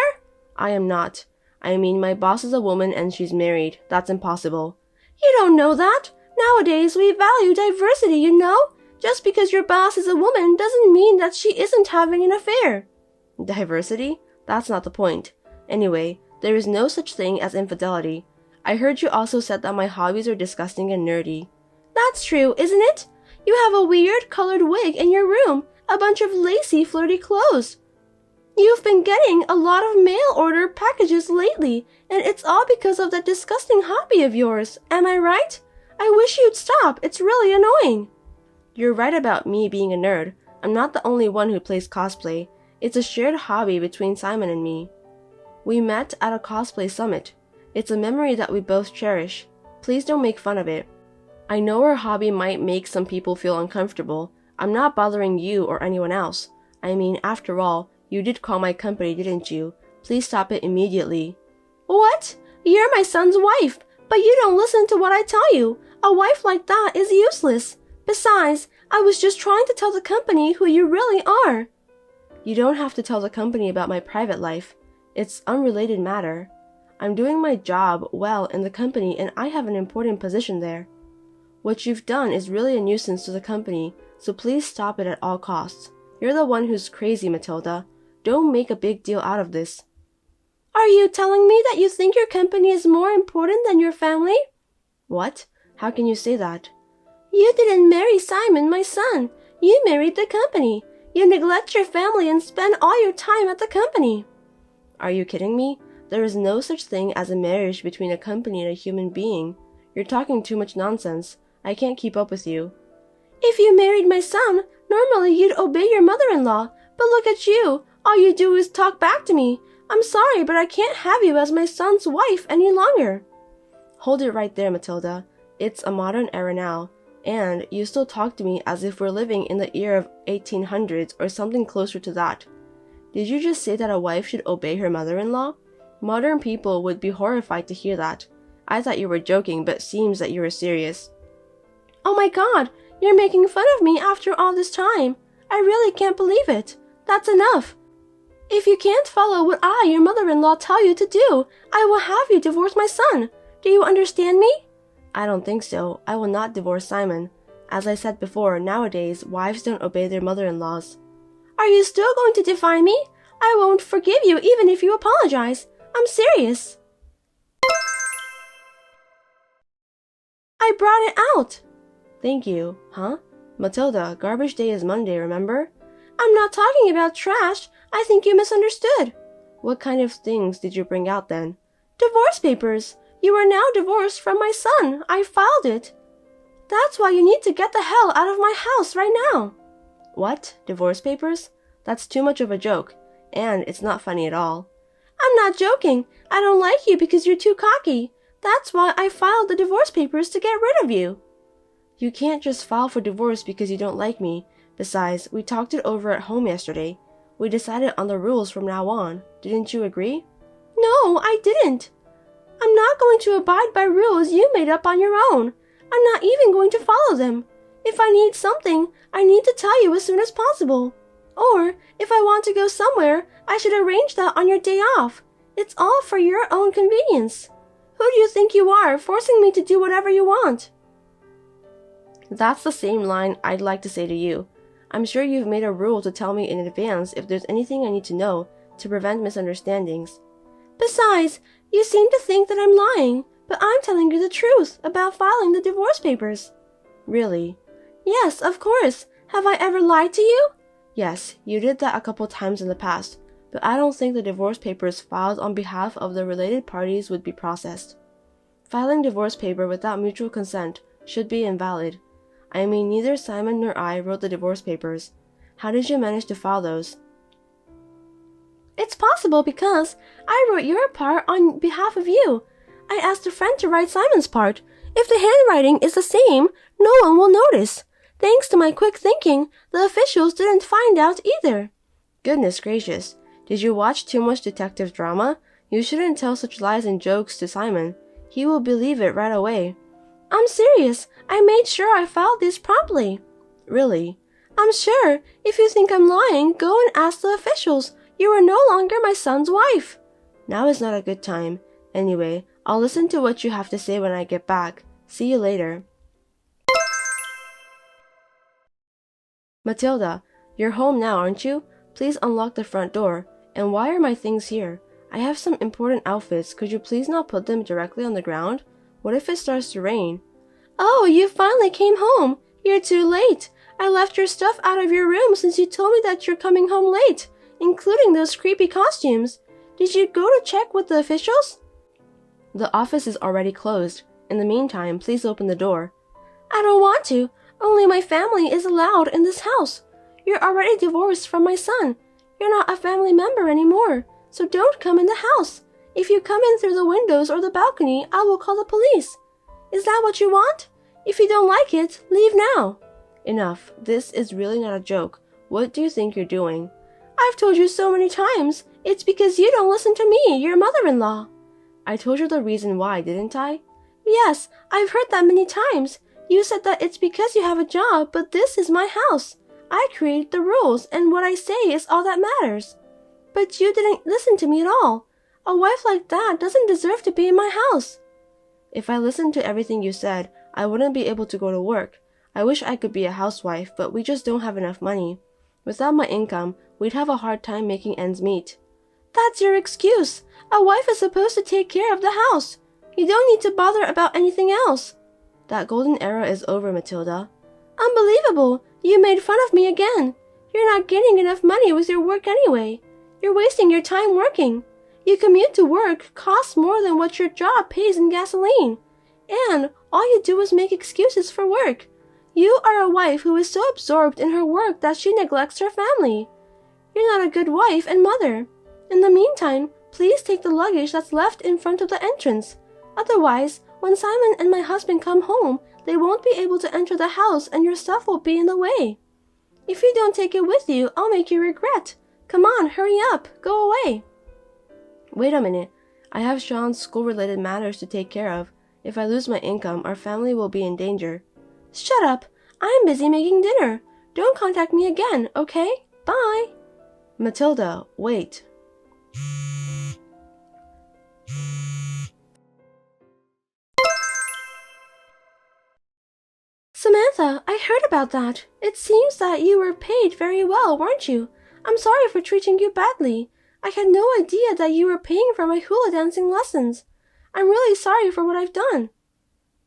I am not. I mean, my boss is a woman and she's married. That's impossible. You don't know that. Nowadays, we value diversity, you know? Just because your boss is a woman doesn't mean that she isn't having an affair. Diversity? That's not the point. Anyway, there is no such thing as infidelity. I heard you also said that my hobbies are disgusting and nerdy. That's true, isn't it? You have a weird colored wig in your room, a bunch of lacy, flirty clothes. You've been getting a lot of mail order packages lately, and it's all because of that disgusting hobby of yours. Am I right? I wish you'd stop. It's really annoying. You're right about me being a nerd. I'm not the only one who plays cosplay. It's a shared hobby between Simon and me. We met at a cosplay summit. It's a memory that we both cherish. Please don't make fun of it. I know our hobby might make some people feel uncomfortable. I'm not bothering you or anyone else. I mean, after all, you did call my company, didn't you? Please stop it immediately. What? You're my son's wife, but you don't listen to what I tell you. A wife like that is useless. Besides, I was just trying to tell the company who you really are. You don't have to tell the company about my private life. It's unrelated matter. I'm doing my job well in the company and I have an important position there. What you've done is really a nuisance to the company, so please stop it at all costs. You're the one who's crazy, Matilda. Don't make a big deal out of this. Are you telling me that you think your company is more important than your family? What? How can you say that? You didn't marry Simon, my son. You married the company. You neglect your family and spend all your time at the company. Are you kidding me? There is no such thing as a marriage between a company and a human being. You're talking too much nonsense. I can't keep up with you. If you married my son, normally you'd obey your mother-in-law. But look at you. All you do is talk back to me. I'm sorry, but I can't have you as my son's wife any longer. Hold it right there, Matilda. It's a modern era now. And you still talk to me as if we're living in the year of 1800s or something closer to that. Did you just say that a wife should obey her mother-in-law? Modern people would be horrified to hear that. I thought you were joking, but seems that you were serious. Oh my God, you're making fun of me after all this time. I really can't believe it. That's enough. If you can't follow what I, your mother-in-law, tell you to do, I will have you divorce my son. Do you understand me? I don't think so. I will not divorce Simon. As I said before, nowadays, wives don't obey their mother-in-laws. Are you still going to defy me? I won't forgive you even if you apologize. I'm serious. I brought it out. Thank you. Huh? Matilda, garbage day is Monday, remember? I'm not talking about trash. I think you misunderstood. What kind of things did you bring out then? Divorce papers. You are now divorced from my son. I filed it. That's why you need to get the hell out of my house right now. What? Divorce papers? That's too much of a joke. And it's not funny at all. I'm not joking. I don't like you because you're too cocky. That's why I filed the divorce papers to get rid of you. You can't just file for divorce because you don't like me. Besides, we talked it over at home yesterday. We decided on the rules from now on. Didn't you agree? No, I didn't. I'm not going to abide by rules you made up on your own. I'm not even going to follow them. If I need something, I need to tell you as soon as possible. Or, if I want to go somewhere, I should arrange that on your day off. It's all for your own convenience. Who do you think you are, forcing me to do whatever you want? That's the same line I'd like to say to you. I'm sure you've made a rule to tell me in advance if there's anything I need to know to prevent misunderstandings. Besides, you seem to think that I'm lying, but I'm telling you the truth about filing the divorce papers. Really? Yes, of course. Have I ever lied to you? Yes, you did that a couple times in the past, but I don't think the divorce papers filed on behalf of the related parties would be processed. Filing divorce paper without mutual consent should be invalid. I mean, neither Simon nor I wrote the divorce papers. How did you manage to file those? It's possible because I wrote your part on behalf of you. I asked a friend to write Simon's part. If the handwriting is the same, no one will notice. Thanks to my quick thinking, the officials didn't find out either. Goodness gracious. Did you watch too much detective drama? You shouldn't tell such lies and jokes to Simon. He will believe it right away. I'm serious. I made sure I filed this promptly. Really? I'm sure. If you think I'm lying, go and ask the officials. You are no longer my son's wife. Now is not a good time. Anyway, I'll listen to what you have to say when I get back. See you later. Matilda, you're home now, aren't you? Please unlock the front door. And why are my things here? I have some important outfits. Could you please not put them directly on the ground? What if it starts to rain? Oh, you finally came home. You're too late. I left your stuff out of your room since you told me that you're coming home late, including those creepy costumes. Did you go to check with the officials? The office is already closed. In the meantime, please open the door. I don't want to. Only my family is allowed in this house. You're already divorced from my son. You're not a family member anymore, so don't come in the house. If you come in through the windows or the balcony, I will call the police. Is that what you want? If you don't like it, leave now. Enough. This is really not a joke. What do you think you're doing? I've told you so many times. It's because you don't listen to me, your mother-in-law. I told you the reason why, didn't I? Yes, I've heard that many times. You said that it's because you have a job, but this is my house. I created the rules, and what I say is all that matters. But you didn't listen to me at all. A wife like that doesn't deserve to be in my house. If I listened to everything you said, I wouldn't be able to go to work. I wish I could be a housewife, but we just don't have enough money. Without my income, we'd have a hard time making ends meet. That's your excuse. A wife is supposed to take care of the house. You don't need to bother about anything else. That golden era is over, Matilda. Unbelievable! You made fun of me again. You're not getting enough money with your work anyway. You're wasting your time working. You commute to work costs more than what your job pays in gasoline. And all you do is make excuses for work. You are a wife who is so absorbed in her work that she neglects her family. You're not a good wife and mother. In the meantime, please take the luggage that's left in front of the entrance. Otherwise, when Simon and my husband come home, they won't be able to enter the house and your stuff will be in the way. If you don't take it with you, I'll make you regret. Come on, hurry up. Go away. Wait a minute. I have Sean's school-related matters to take care of. If I lose my income, our family will be in danger. Shut up. I'm busy making dinner. Don't contact me again, okay? Bye. Matilda, wait. Samantha, I heard about that. It seems that you were paid very well, weren't you? I'm sorry for treating you badly. I had no idea that you were paying for my hula dancing lessons. I'm really sorry for what I've done.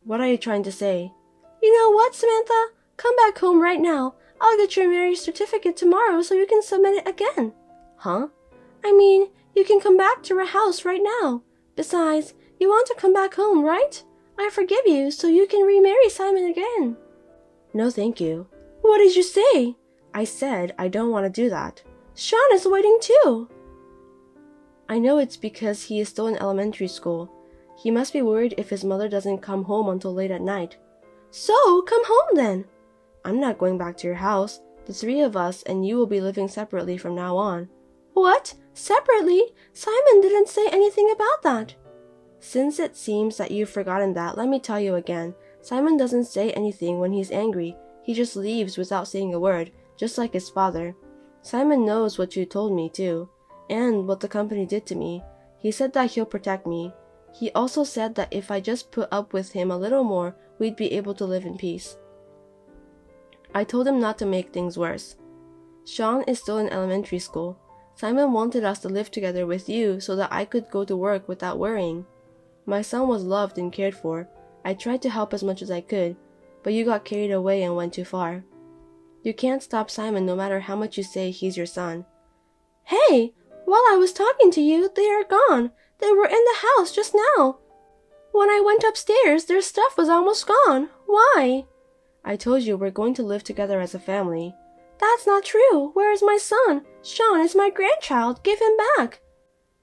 What are you trying to say? You know what, Samantha? Come back home right now. I'll get your marriage certificate tomorrow so you can submit it again. Huh? I mean, you can come back to our house right now. Besides, you want to come back home, right? I forgive you so you can remarry Simon again. No, thank you. What did you say? I said I don't want to do that. Sean is waiting too. I know it's because he is still in elementary school. He must be worried if his mother doesn't come home until late at night. So, come home then. I'm not going back to your house. The three of us and you will be living separately from now on. What? Separately? Simon didn't say anything about that. Since it seems that you've forgotten that, let me tell you again. Simon doesn't say anything when he's angry. He just leaves without saying a word, just like his father. Simon knows what you told me too, and what the company did to me. He said that he'll protect me. He also said that if I just put up with him a little more, we'd be able to live in peace. I told him not to make things worse. Sean is still in elementary school. Simon wanted us to live together with you so that I could go to work without worrying. My son was loved and cared for. I tried to help as much as I could, but you got carried away and went too far. You can't stop Simon no matter how much you say he's your son. Hey! While I was talking to you, they are gone. They were in the house just now. When I went upstairs, their stuff was almost gone. Why? I told you we're going to live together as a family. That's not true. Where is my son? Sean is my grandchild. Give him back.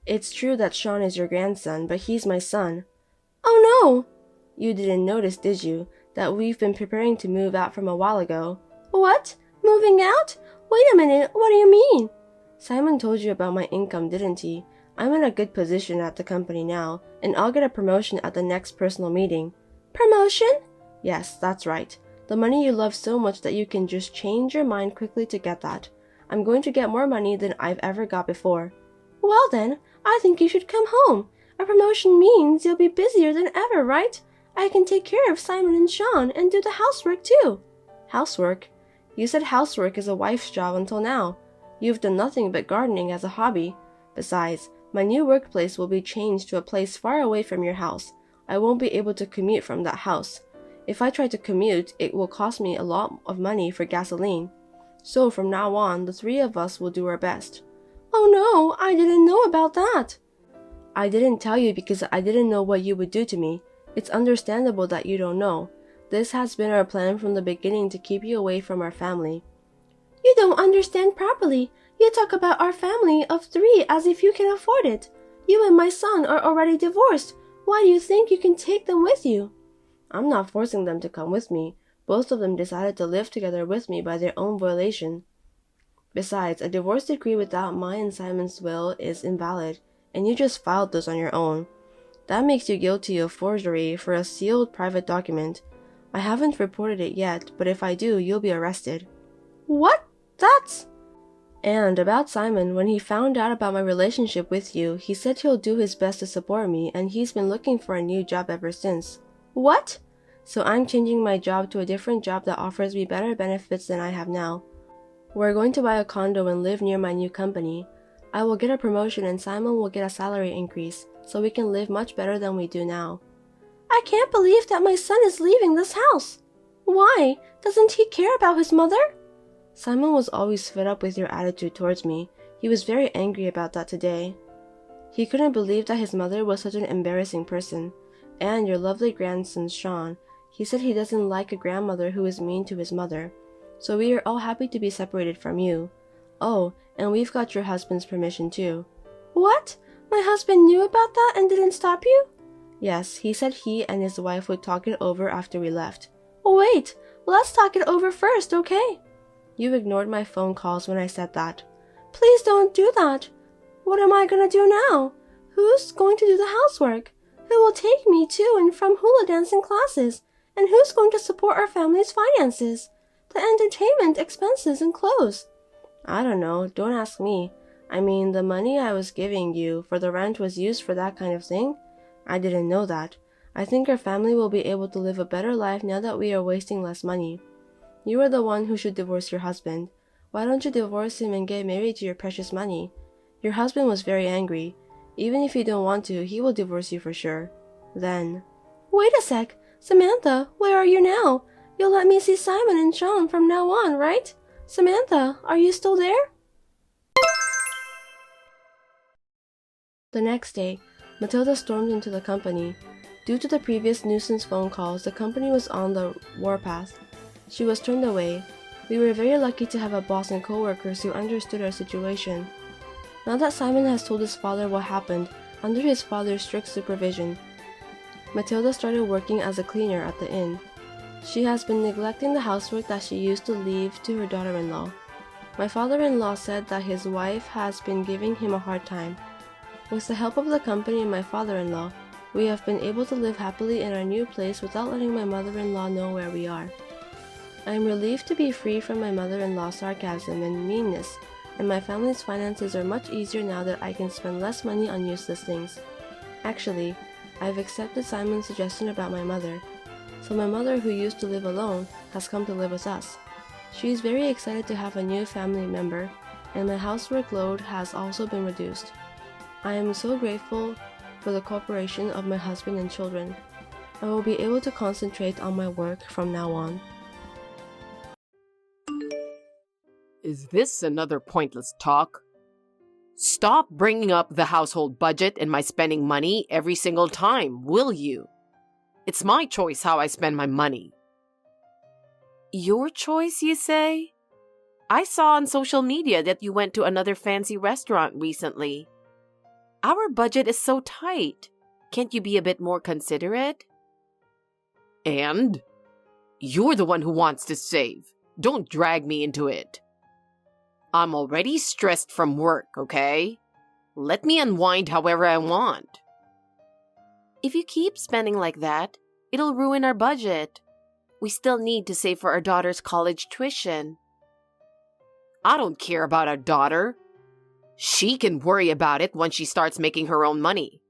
It's true that Sean is your grandson, but he's my son. Oh no! You didn't notice, did you, that we've been preparing to move out from a while ago? What? Moving out? Wait a minute, what do you mean? Simon told you about my income, didn't he? I'm in a good position at the company now, and I'll get a promotion at the next personal meeting. Promotion? Yes, that's right. The money you love so much that you can just change your mind quickly to get that. I'm going to get more money than I've ever got before. Well then, I think you should come home. A promotion means you'll be busier than ever, right? I can take care of Simon and Sean and do the housework too. Housework? You said housework is a wife's job until now. You've done nothing but gardening as a hobby. Besides, my new workplace will be changed to a place far away from your house. I won't be able to commute from that house. If I try to commute, it will cost me a lot of money for gasoline. So from now on, the three of us will do our best. Oh no, I didn't know about that. I didn't tell you because I didn't know what you would do to me. It's understandable that you don't know. This has been our plan from the beginning to keep you away from our family. You don't understand properly. You talk about our family of three as if you can afford it. You and my son are already divorced. Why do you think you can take them with you? I'm not forcing them to come with me. Both of them decided to live together with me by their own volition. Besides, a divorce decree without my and Simon's will is invalid, and you just filed those on your own. That makes you guilty of forgery for a sealed private document. I haven't reported it yet, but if I do, you'll be arrested. What? That's... And about Simon, when he found out about my relationship with you, he said he'll do his best to support me, and he's been looking for a new job ever since. What? So I'm changing my job to a different job that offers me better benefits than I have now. We're going to buy a condo and live near my new company. I will get a promotion and Simon will get a salary increase, so we can live much better than we do now. I can't believe that my son is leaving this house. Why? Doesn't he care about his mother? Simon was always fed up with your attitude towards me. He was very angry about that today. He couldn't believe that his mother was such an embarrassing person. And your lovely grandson, Sean, he said he doesn't like a grandmother who is mean to his mother. So we are all happy to be separated from you. Oh, and we've got your husband's permission too. What? My husband knew about that and didn't stop you? Yes, he said he and his wife would talk it over after we left. Wait, let's talk it over first, okay? You ignored my phone calls when I said that. Please don't do that. What am I gonna do now? Who's going to do the housework? Who will take me to and from hula dancing classes? And who's going to support our family's finances? The entertainment, expenses, and clothes? I don't know, don't ask me. I mean, the money I was giving you for the rent was used for that kind of thing. I didn't know that. I think our family will be able to live a better life now that we are wasting less money. You are the one who should divorce your husband. Why don't you divorce him and get married to your precious money? Your husband was very angry. Even if you don't want to, he will divorce you for sure. Then... Wait a sec. Samantha, where are you now? You'll let me see Simon and Sean from now on, right? Samantha, are you still there? The next day, Matilda stormed into the company. Due to the previous nuisance phone calls, the company was on the warpath. She was turned away. We were very lucky to have a boss and co-workers who understood our situation. Now that Simon has told his father what happened, under his father's strict supervision, Matilda started working as a cleaner at the inn. She has been neglecting the housework that she used to leave to her daughter-in-law. My father-in-law said that his wife has been giving him a hard time. With the help of the company and my father-in-law, we have been able to live happily in our new place without letting my mother-in-law know where we are. I am relieved to be free from my mother-in-law's sarcasm and meanness, and my family's finances are much easier now that I can spend less money on useless things. Actually, I've accepted Simon's suggestion about my mother. So my mother, who used to live alone, has come to live with us. She is very excited to have a new family member, and my housework load has also been reduced. I am so grateful for the cooperation of my husband and children. I will be able to concentrate on my work from now on. Is this another pointless talk? Stop bringing up the household budget and my spending money every single time, will you? It's my choice how I spend my money. Your choice, you say? I saw on social media that you went to another fancy restaurant recently. Our budget is so tight. Can't you be a bit more considerate? And? You're the one who wants to save. Don't drag me into it. I'm already stressed from work, okay? Let me unwind however I want. If you keep spending like that, it'll ruin our budget. We still need to save for our daughter's college tuition. I don't care about our daughter. She can worry about it once she starts making her own money.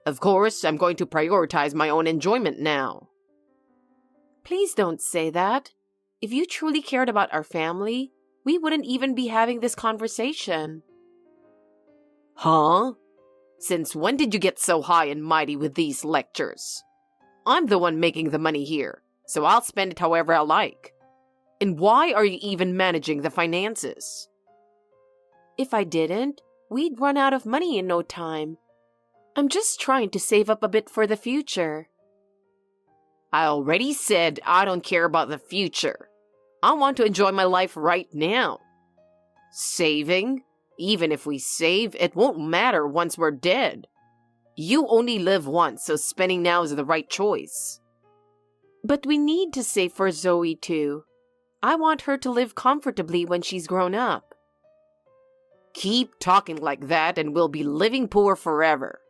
Of course, I'm going to prioritize my own enjoyment now. Please don't say that. If you truly cared about our family, we wouldn't even be having this conversation. Huh? Since when did you get so high and mighty with these lectures? I'm the one making the money here, so I'll spend it however I like. And why are you even managing the finances? If I didn't, we'd run out of money in no time. I'm just trying to save up a bit for the future. I already said I don't care about the future. I want to enjoy my life right now. Saving? Even if we save, it won't matter once we're dead. You only live once, so spending now is the right choice. But we need to save for Zoe too. I want her to live comfortably when she's grown up. Keep talking like that and we'll be living poor forever.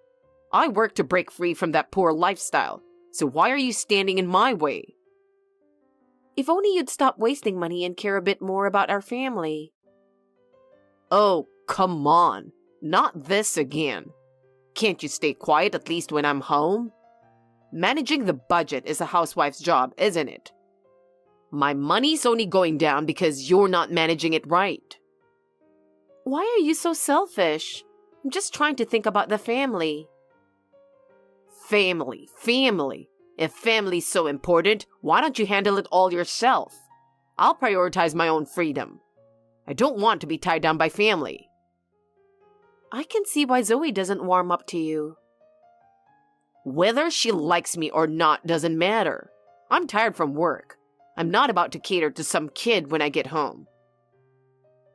I work to break free from that poor lifestyle, so why are you standing in my way? If only you'd stop wasting money and care a bit more about our family. Oh, come on. Not this again. Can't you stay quiet at least when I'm home? Managing the budget is a housewife's job, isn't it? My money's only going down because you're not managing it right. Why are you so selfish? I'm just trying to think about the family. Family. If family's so important, why don't you handle it all yourself? I'll prioritize my own freedom. I don't want to be tied down by family. I can see why Zoe doesn't warm up to you. Whether she likes me or not doesn't matter. I'm tired from work. I'm not about to cater to some kid when I get home.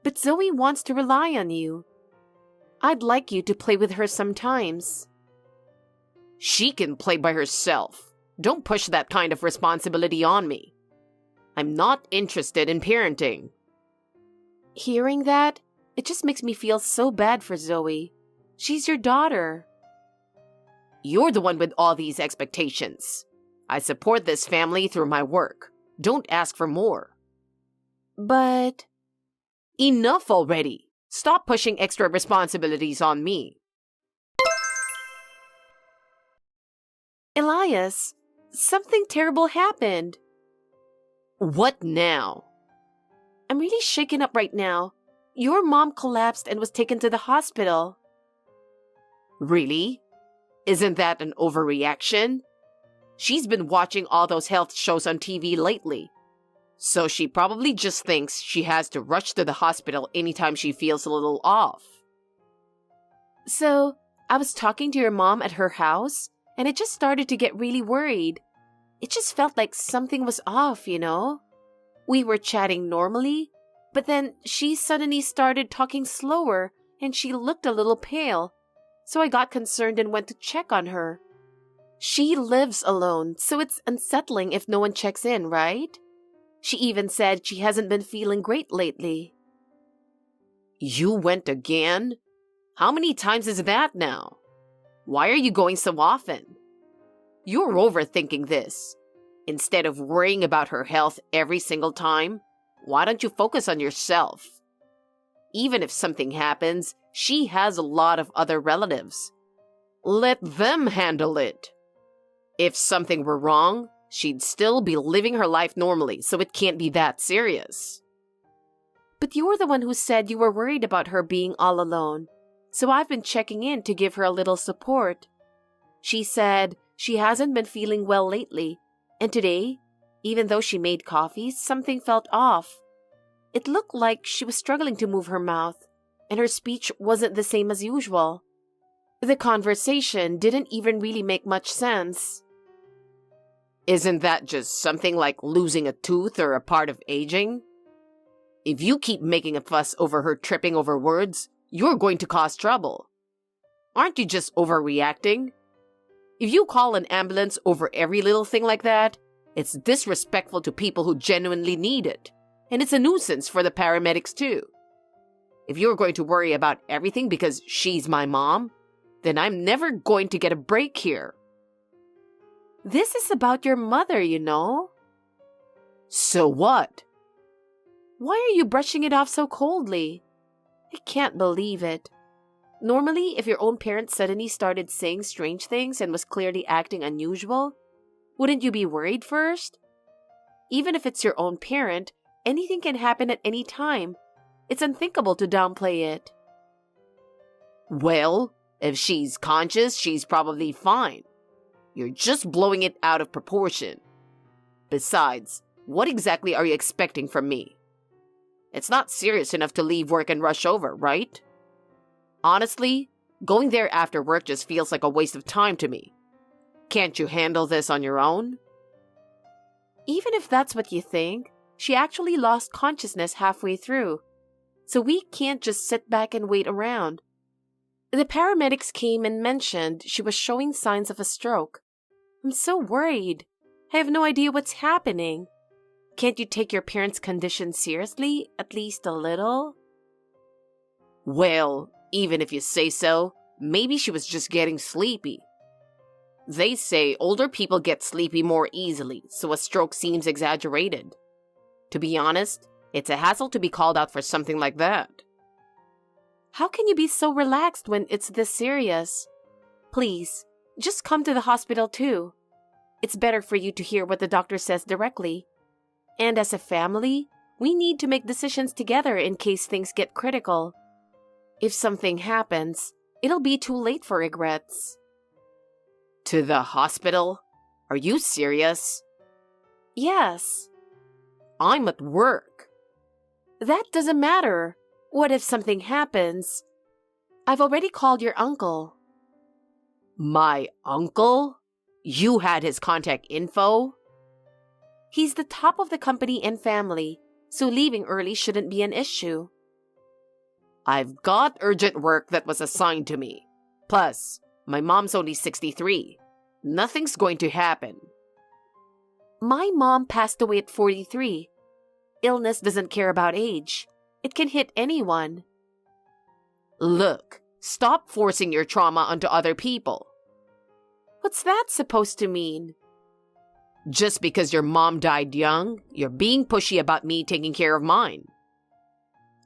But Zoe wants to rely on you. I'd like you to play with her sometimes. She can play by herself. Don't push that kind of responsibility on me. I'm not interested in parenting. Hearing that, it just makes me feel so bad for Zoe. She's your daughter. You're the one with all these expectations. I support this family through my work. Don't ask for more. But... Enough already. Stop pushing extra responsibilities on me. Elias, something terrible happened. What now? I'm really shaken up right now. Your mom collapsed and was taken to the hospital. Really? Isn't that an overreaction? She's been watching all those health shows on TV lately. So she probably just thinks she has to rush to the hospital anytime she feels a little off. So, I was talking to your mom at her house, and I just started to get really worried. It just felt like something was off, you know? We were chatting normally, but then she suddenly started talking slower, and she looked a little pale. So I got concerned and went to check on her. She lives alone, so it's unsettling if no one checks in, right? She even said she hasn't been feeling great lately. You went again? How many times is that now? Why are you going so often? You're overthinking this. Instead of worrying about her health every single time, why don't you focus on yourself? Even if something happens, she has a lot of other relatives. Let them handle it. If something were wrong, she'd still be living her life normally, so it can't be that serious. But you're the one who said you were worried about her being all alone, so I've been checking in to give her a little support. She said she hasn't been feeling well lately, and today, even though she made coffee, something felt off. It looked like she was struggling to move her mouth, and her speech wasn't the same as usual. The conversation didn't even really make much sense. Isn't that just something like losing a tooth or a part of aging? If you keep making a fuss over her tripping over words, you're going to cause trouble. Aren't you just overreacting? If you call an ambulance over every little thing like that, it's disrespectful to people who genuinely need it, and it's a nuisance for the paramedics too. If you're going to worry about everything because she's my mom, then I'm never going to get a break here. This is about your mother, you know. So what? Why are you brushing it off so coldly? I can't believe it. Normally, if your own parent suddenly started saying strange things and was clearly acting unusual, wouldn't you be worried first? Even if it's your own parent, anything can happen at any time. It's unthinkable to downplay it. Well, if she's conscious, she's probably fine. You're just blowing it out of proportion. Besides, what exactly are you expecting from me? It's not serious enough to leave work and rush over, right? Honestly, going there after work just feels like a waste of time to me. Can't you handle this on your own? Even if that's what you think, she actually lost consciousness halfway through. So we can't just sit back and wait around. The paramedics came and mentioned she was showing signs of a stroke. I'm so worried. I have no idea what's happening. Can't you take your parents' condition seriously, at least a little? Well, even if you say so, maybe she was just getting sleepy. They say older people get sleepy more easily, so a stroke seems exaggerated. To be honest, it's a hassle to be called out for something like that. How can you be so relaxed when it's this serious? Please, just come to the hospital too. It's better for you to hear what the doctor says directly. And as a family, we need to make decisions together in case things get critical. If something happens, it'll be too late for regrets. To the hospital? Are you serious? Yes. I'm at work. That doesn't matter. What if something happens? I've already called your uncle. My uncle? You had his contact info? He's the top of the company and family, so leaving early shouldn't be an issue. I've got urgent work that was assigned to me. Plus, my mom's only 63. Nothing's going to happen. My mom passed away at 43. Illness doesn't care about age. It can hit anyone. Look, stop forcing your trauma onto other people. What's that supposed to mean? Just because your mom died young, you're being pushy about me taking care of mine.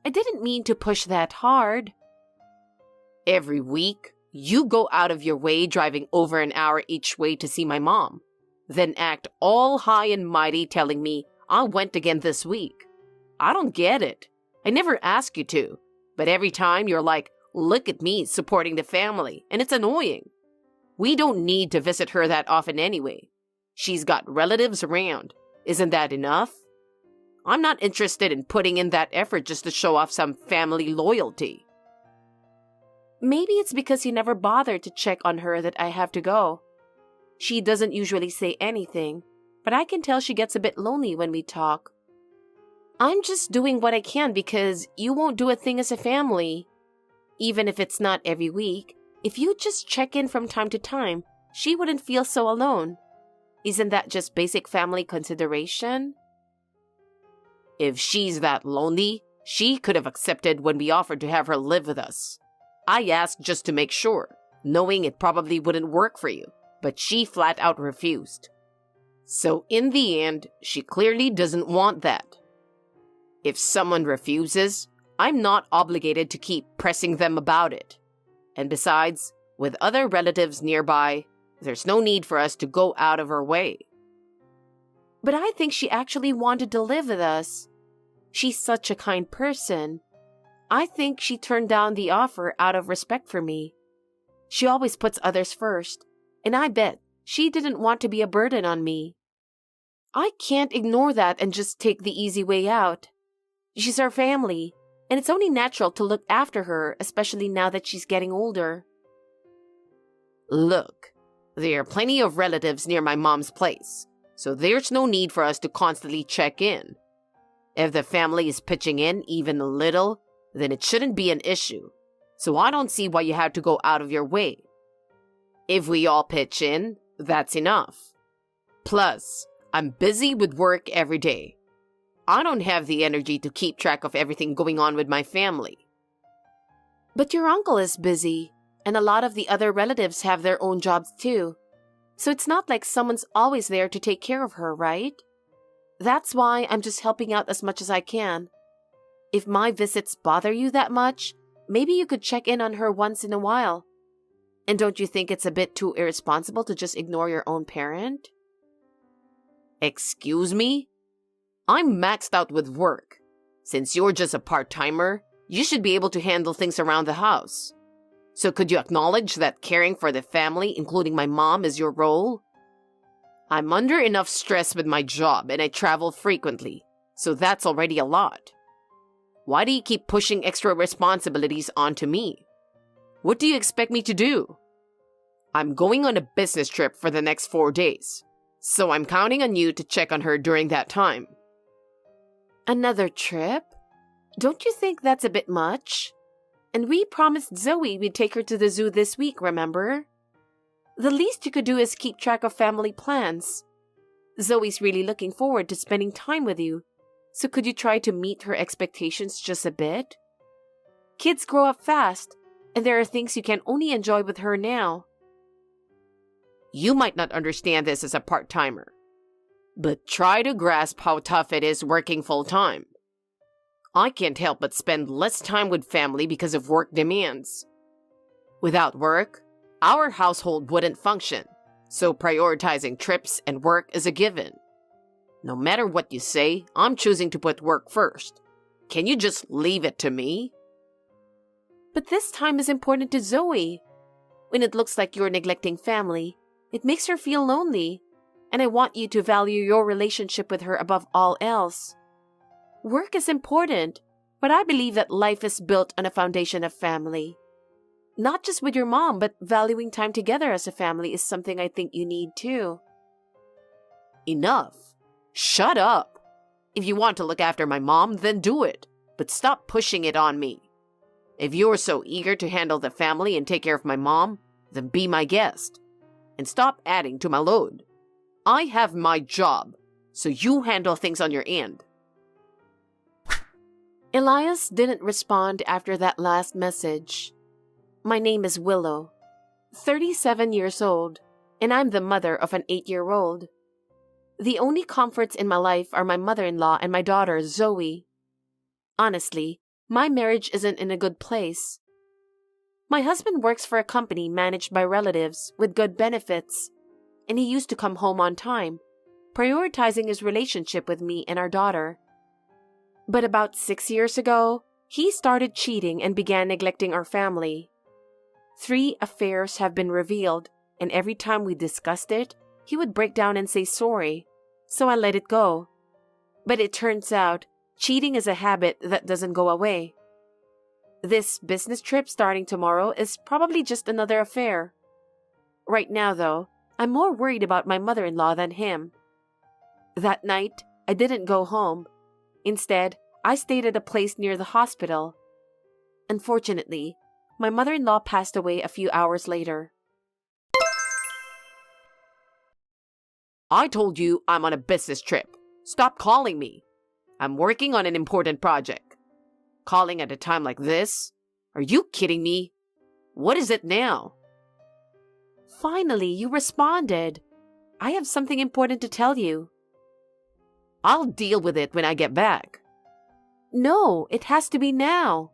I didn't mean to push that hard. Every week, you go out of your way driving over an hour each way to see my mom, then act all high and mighty telling me I went again this week. I don't get it. I never ask you to, but every time you're like, look at me supporting the family, and it's annoying. We don't need to visit her that often anyway. She's got relatives around. Isn't that enough? I'm not interested in putting in that effort just to show off some family loyalty. Maybe it's because you never bothered to check on her that I have to go. She doesn't usually say anything, but I can tell she gets a bit lonely when we talk. I'm just doing what I can because you won't do a thing as a family. Even if it's not every week, if you just check in from time to time, she wouldn't feel so alone. Isn't that just basic family consideration? If she's that lonely, she could have accepted when we offered to have her live with us. I asked just to make sure, knowing it probably wouldn't work for you, but she flat out refused. So in the end, she clearly doesn't want that. If someone refuses, I'm not obligated to keep pressing them about it. And besides, with other relatives nearby, there's no need for us to go out of our way. But I think she actually wanted to live with us. She's such a kind person. I think she turned down the offer out of respect for me. She always puts others first, and I bet she didn't want to be a burden on me. I can't ignore that and just take the easy way out. She's our family, and it's only natural to look after her, especially now that she's getting older. Look, there are plenty of relatives near my mom's place, so there's no need for us to constantly check in. If the family is pitching in even a little, then it shouldn't be an issue, so I don't see why you have to go out of your way. If we all pitch in, that's enough. Plus, I'm busy with work every day. I don't have the energy to keep track of everything going on with my family. But your uncle is busy, and a lot of the other relatives have their own jobs too. So it's not like someone's always there to take care of her, right? That's why I'm just helping out as much as I can. If my visits bother you that much, maybe you could check in on her once in a while. And don't you think it's a bit too irresponsible to just ignore your own parent? Excuse me? I'm maxed out with work. Since you're just a part-timer, you should be able to handle things around the house. So could you acknowledge that caring for the family, including my mom, is your role? I'm under enough stress with my job and I travel frequently, so that's already a lot. Why do you keep pushing extra responsibilities onto me? What do you expect me to do? I'm going on a business trip for the next 4 days, so I'm counting on you to check on her during that time. Another trip? Don't you think that's a bit much? And we promised Zoe we'd take her to the zoo this week, remember? The least you could do is keep track of family plans. Zoe's really looking forward to spending time with you, so could you try to meet her expectations just a bit? Kids grow up fast, and there are things you can only enjoy with her now. You might not understand this as a part-timer, but try to grasp how tough it is working full-time. I can't help but spend less time with family because of work demands. Without work, our household wouldn't function, so prioritizing trips and work is a given. No matter what you say, I'm choosing to put work first. Can you just leave it to me? But this time is important to Zoe. When it looks like you're neglecting family, it makes her feel lonely. and I want you to value your relationship with her above all else. Work is important, but I believe that life is built on a foundation of family. Not just with your mom, but valuing time together as a family is something I think you need too. Enough. Shut up. If you want to look after my mom, then do it. But stop pushing it on me. If you're so eager to handle the family and take care of my mom, then be my guest. And stop adding to my load. I have my job, so you handle things on your end. Elias didn't respond after that last message. My name is Willow, 37 years old, and I'm the mother of an 8-year-old. The only comforts in my life are my mother-in-law and my daughter, Zoe. Honestly, my marriage isn't in a good place. My husband works for a company managed by relatives with good benefits, and he used to come home on time, prioritizing his relationship with me and our daughter. But about 6 years ago, he started cheating and began neglecting our family. 3 affairs have been revealed, and every time we discussed it, he would break down and say sorry, so I let it go. But it turns out, cheating is a habit that doesn't go away. This business trip starting tomorrow is probably just another affair. Right now, though, I'm more worried about my mother-in-law than him. That night, I didn't go home. Instead, I stayed at a place near the hospital. Unfortunately, my mother-in-law passed away a few hours later. I told you I'm on a business trip. Stop calling me. I'm working on an important project. Calling at a time like this? Are you kidding me? What is it now? Finally, you responded. I have something important to tell you. I'll deal with it when I get back. No, it has to be now.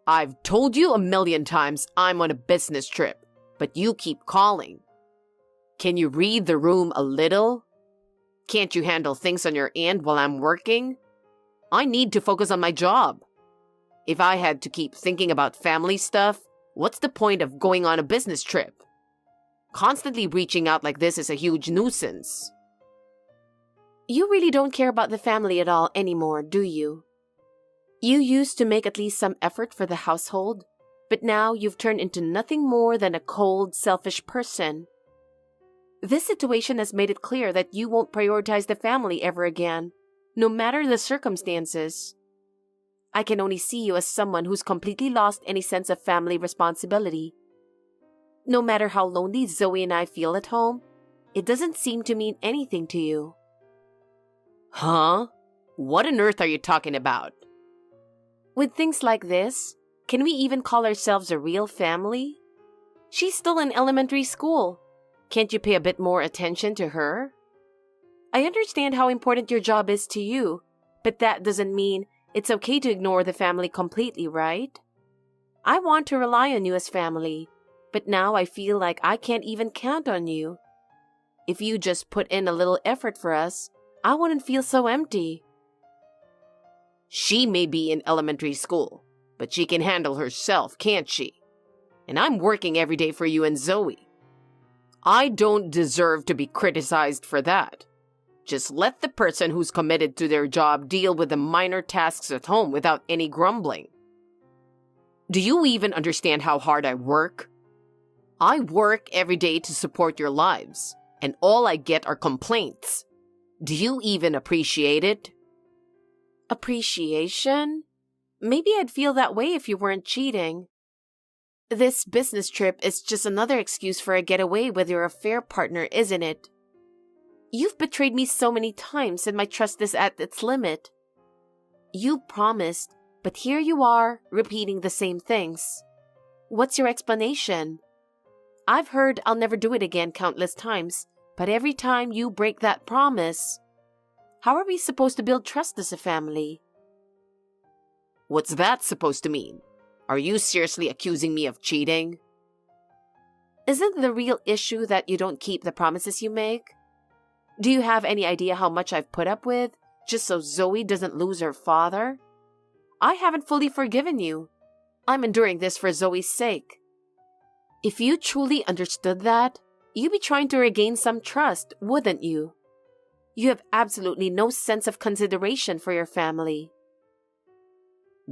I've told you a million times I'm on a business trip, but you keep calling. Can you read the room a little? Can't you handle things on your end while I'm working? I need to focus on my job. If I had to keep thinking about family stuff, what's the point of going on a business trip? Constantly reaching out like this is a huge nuisance. You really don't care about the family at all anymore, do you? You used to make at least some effort for the household, but now you've turned into nothing more than a cold, selfish person. This situation has made it clear that you won't prioritize the family ever again, no matter the circumstances. I can only see you as someone who's completely lost any sense of family responsibility. No matter how lonely Zoe and I feel at home, it doesn't seem to mean anything to you. Huh? What on earth are you talking about? With things like this, can we even call ourselves a real family? She's still in elementary school. Can't you pay a bit more attention to her? I understand how important your job is to you, but that doesn't mean it's okay to ignore the family completely, right? I want to rely on you as family, but now I feel like I can't even count on you. If you just put in a little effort for us, I wouldn't feel so empty. She may be in elementary school, but she can handle herself, can't she? And I'm working every day for you and Zoe. I don't deserve to be criticized for that. Just let the person who's committed to their job deal with the minor tasks at home without any grumbling. Do you even understand how hard I work? I work every day to support your lives, and all I get are complaints. Do you even appreciate it? Appreciation? Maybe I'd feel that way if you weren't cheating. This business trip is just another excuse for a getaway with your affair partner, isn't it? You've betrayed me so many times and my trust is at its limit. You promised, but here you are, repeating the same things. What's your explanation? I've heard I'll never do it again countless times, but every time you break that promise. How are we supposed to build trust as a family? What's that supposed to mean? Are you seriously accusing me of cheating? Isn't the real issue that you don't keep the promises you make? Do you have any idea how much I've put up with, just so Zoe doesn't lose her father? I haven't fully forgiven you. I'm enduring this for Zoe's sake. If you truly understood that, you'd be trying to regain some trust, wouldn't you? You have absolutely no sense of consideration for your family.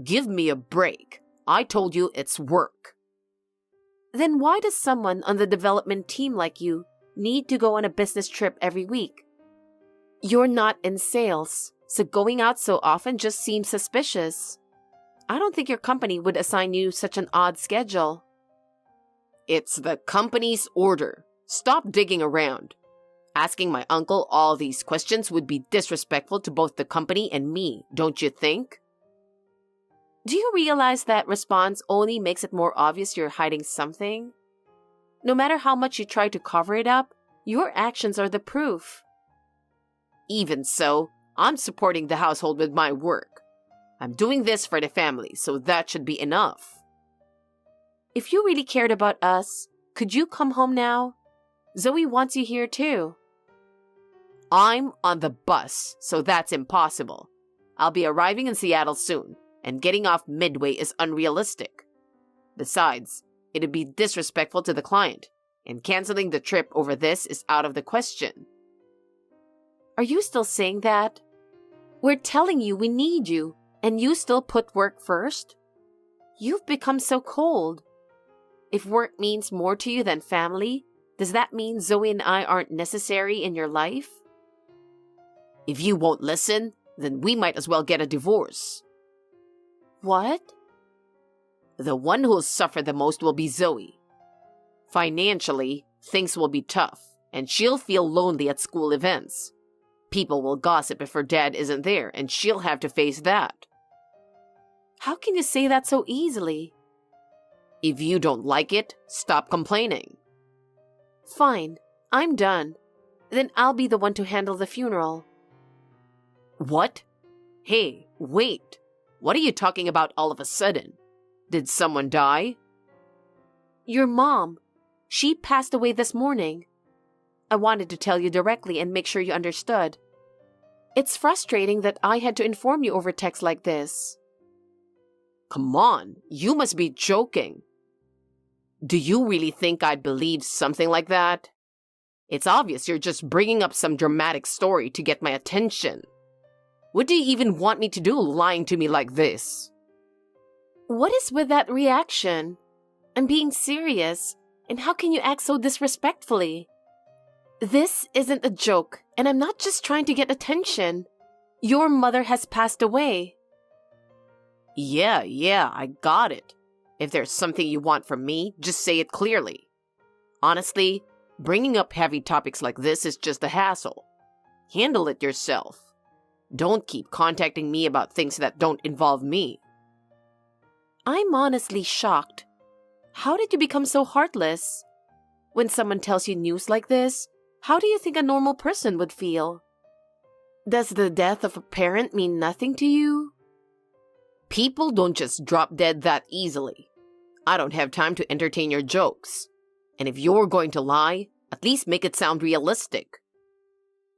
Give me a break. I told you it's work. Then why does someone on the development team like you need to go on a business trip every week? You're not in sales, so going out so often just seems suspicious. I don't think your company would assign you such an odd schedule. It's the company's order. Stop digging around. Asking my uncle all these questions would be disrespectful to both the company and me, don't you think? Do you realize that response only makes it more obvious you're hiding something? No matter how much you try to cover it up, your actions are the proof. Even so, I'm supporting the household with my work. I'm doing this for the family, so that should be enough. If you really cared about us, could you come home now? Zoe wants you here too. I'm on the bus, so that's impossible. I'll be arriving in Seattle soon, and getting off midway is unrealistic. Besides, it'd be disrespectful to the client, and canceling the trip over this is out of the question. Are you still saying that? We're telling you we need you, and you still put work first? You've become so cold. If work means more to you than family, does that mean Zoe and I aren't necessary in your life? If you won't listen, then we might as well get a divorce. What? The one who'll suffer the most will be Zoe. Financially, things will be tough, and she'll feel lonely at school events. People will gossip if her dad isn't there, and she'll have to face that. How can you say that so easily? If you don't like it, stop complaining. Fine, I'm done. Then I'll be the one to handle the funeral. What? Hey, wait. What are you talking about all of a sudden? Did someone die? Your mom. She passed away this morning. I wanted to tell you directly and make sure you understood. It's frustrating that I had to inform you over text like this. Come on, you must be joking. Do you really think I'd believe something like that? It's obvious you're just bringing up some dramatic story to get my attention. What do you even want me to do lying to me like this? What is with that reaction? I'm being serious, and how can you act so disrespectfully? This isn't a joke, and I'm not just trying to get attention. Your mother has passed away. Yeah, I got it. If there's something you want from me, just say it clearly. Honestly, bringing up heavy topics like this is just a hassle. Handle it yourself. Don't keep contacting me about things that don't involve me. I'm honestly shocked. How did you become so heartless? When someone tells you news like this, how do you think a normal person would feel? Does the death of a parent mean nothing to you? People don't just drop dead that easily. I don't have time to entertain your jokes. And if you're going to lie, at least make it sound realistic.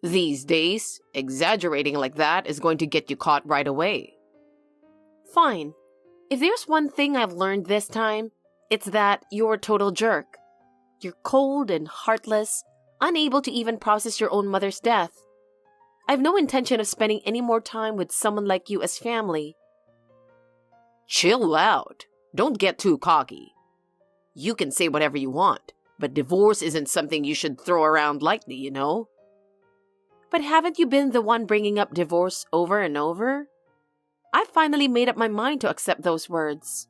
These days, exaggerating like that is going to get you caught right away. Fine. If there's one thing I've learned this time, it's that you're a total jerk. You're cold and heartless, unable to even process your own mother's death. I've no intention of spending any more time with someone like you as family. Chill out. Don't get too cocky. You can say whatever you want, but divorce isn't something you should throw around lightly, you know? But haven't you been the one bringing up divorce over and over? I finally made up my mind to accept those words.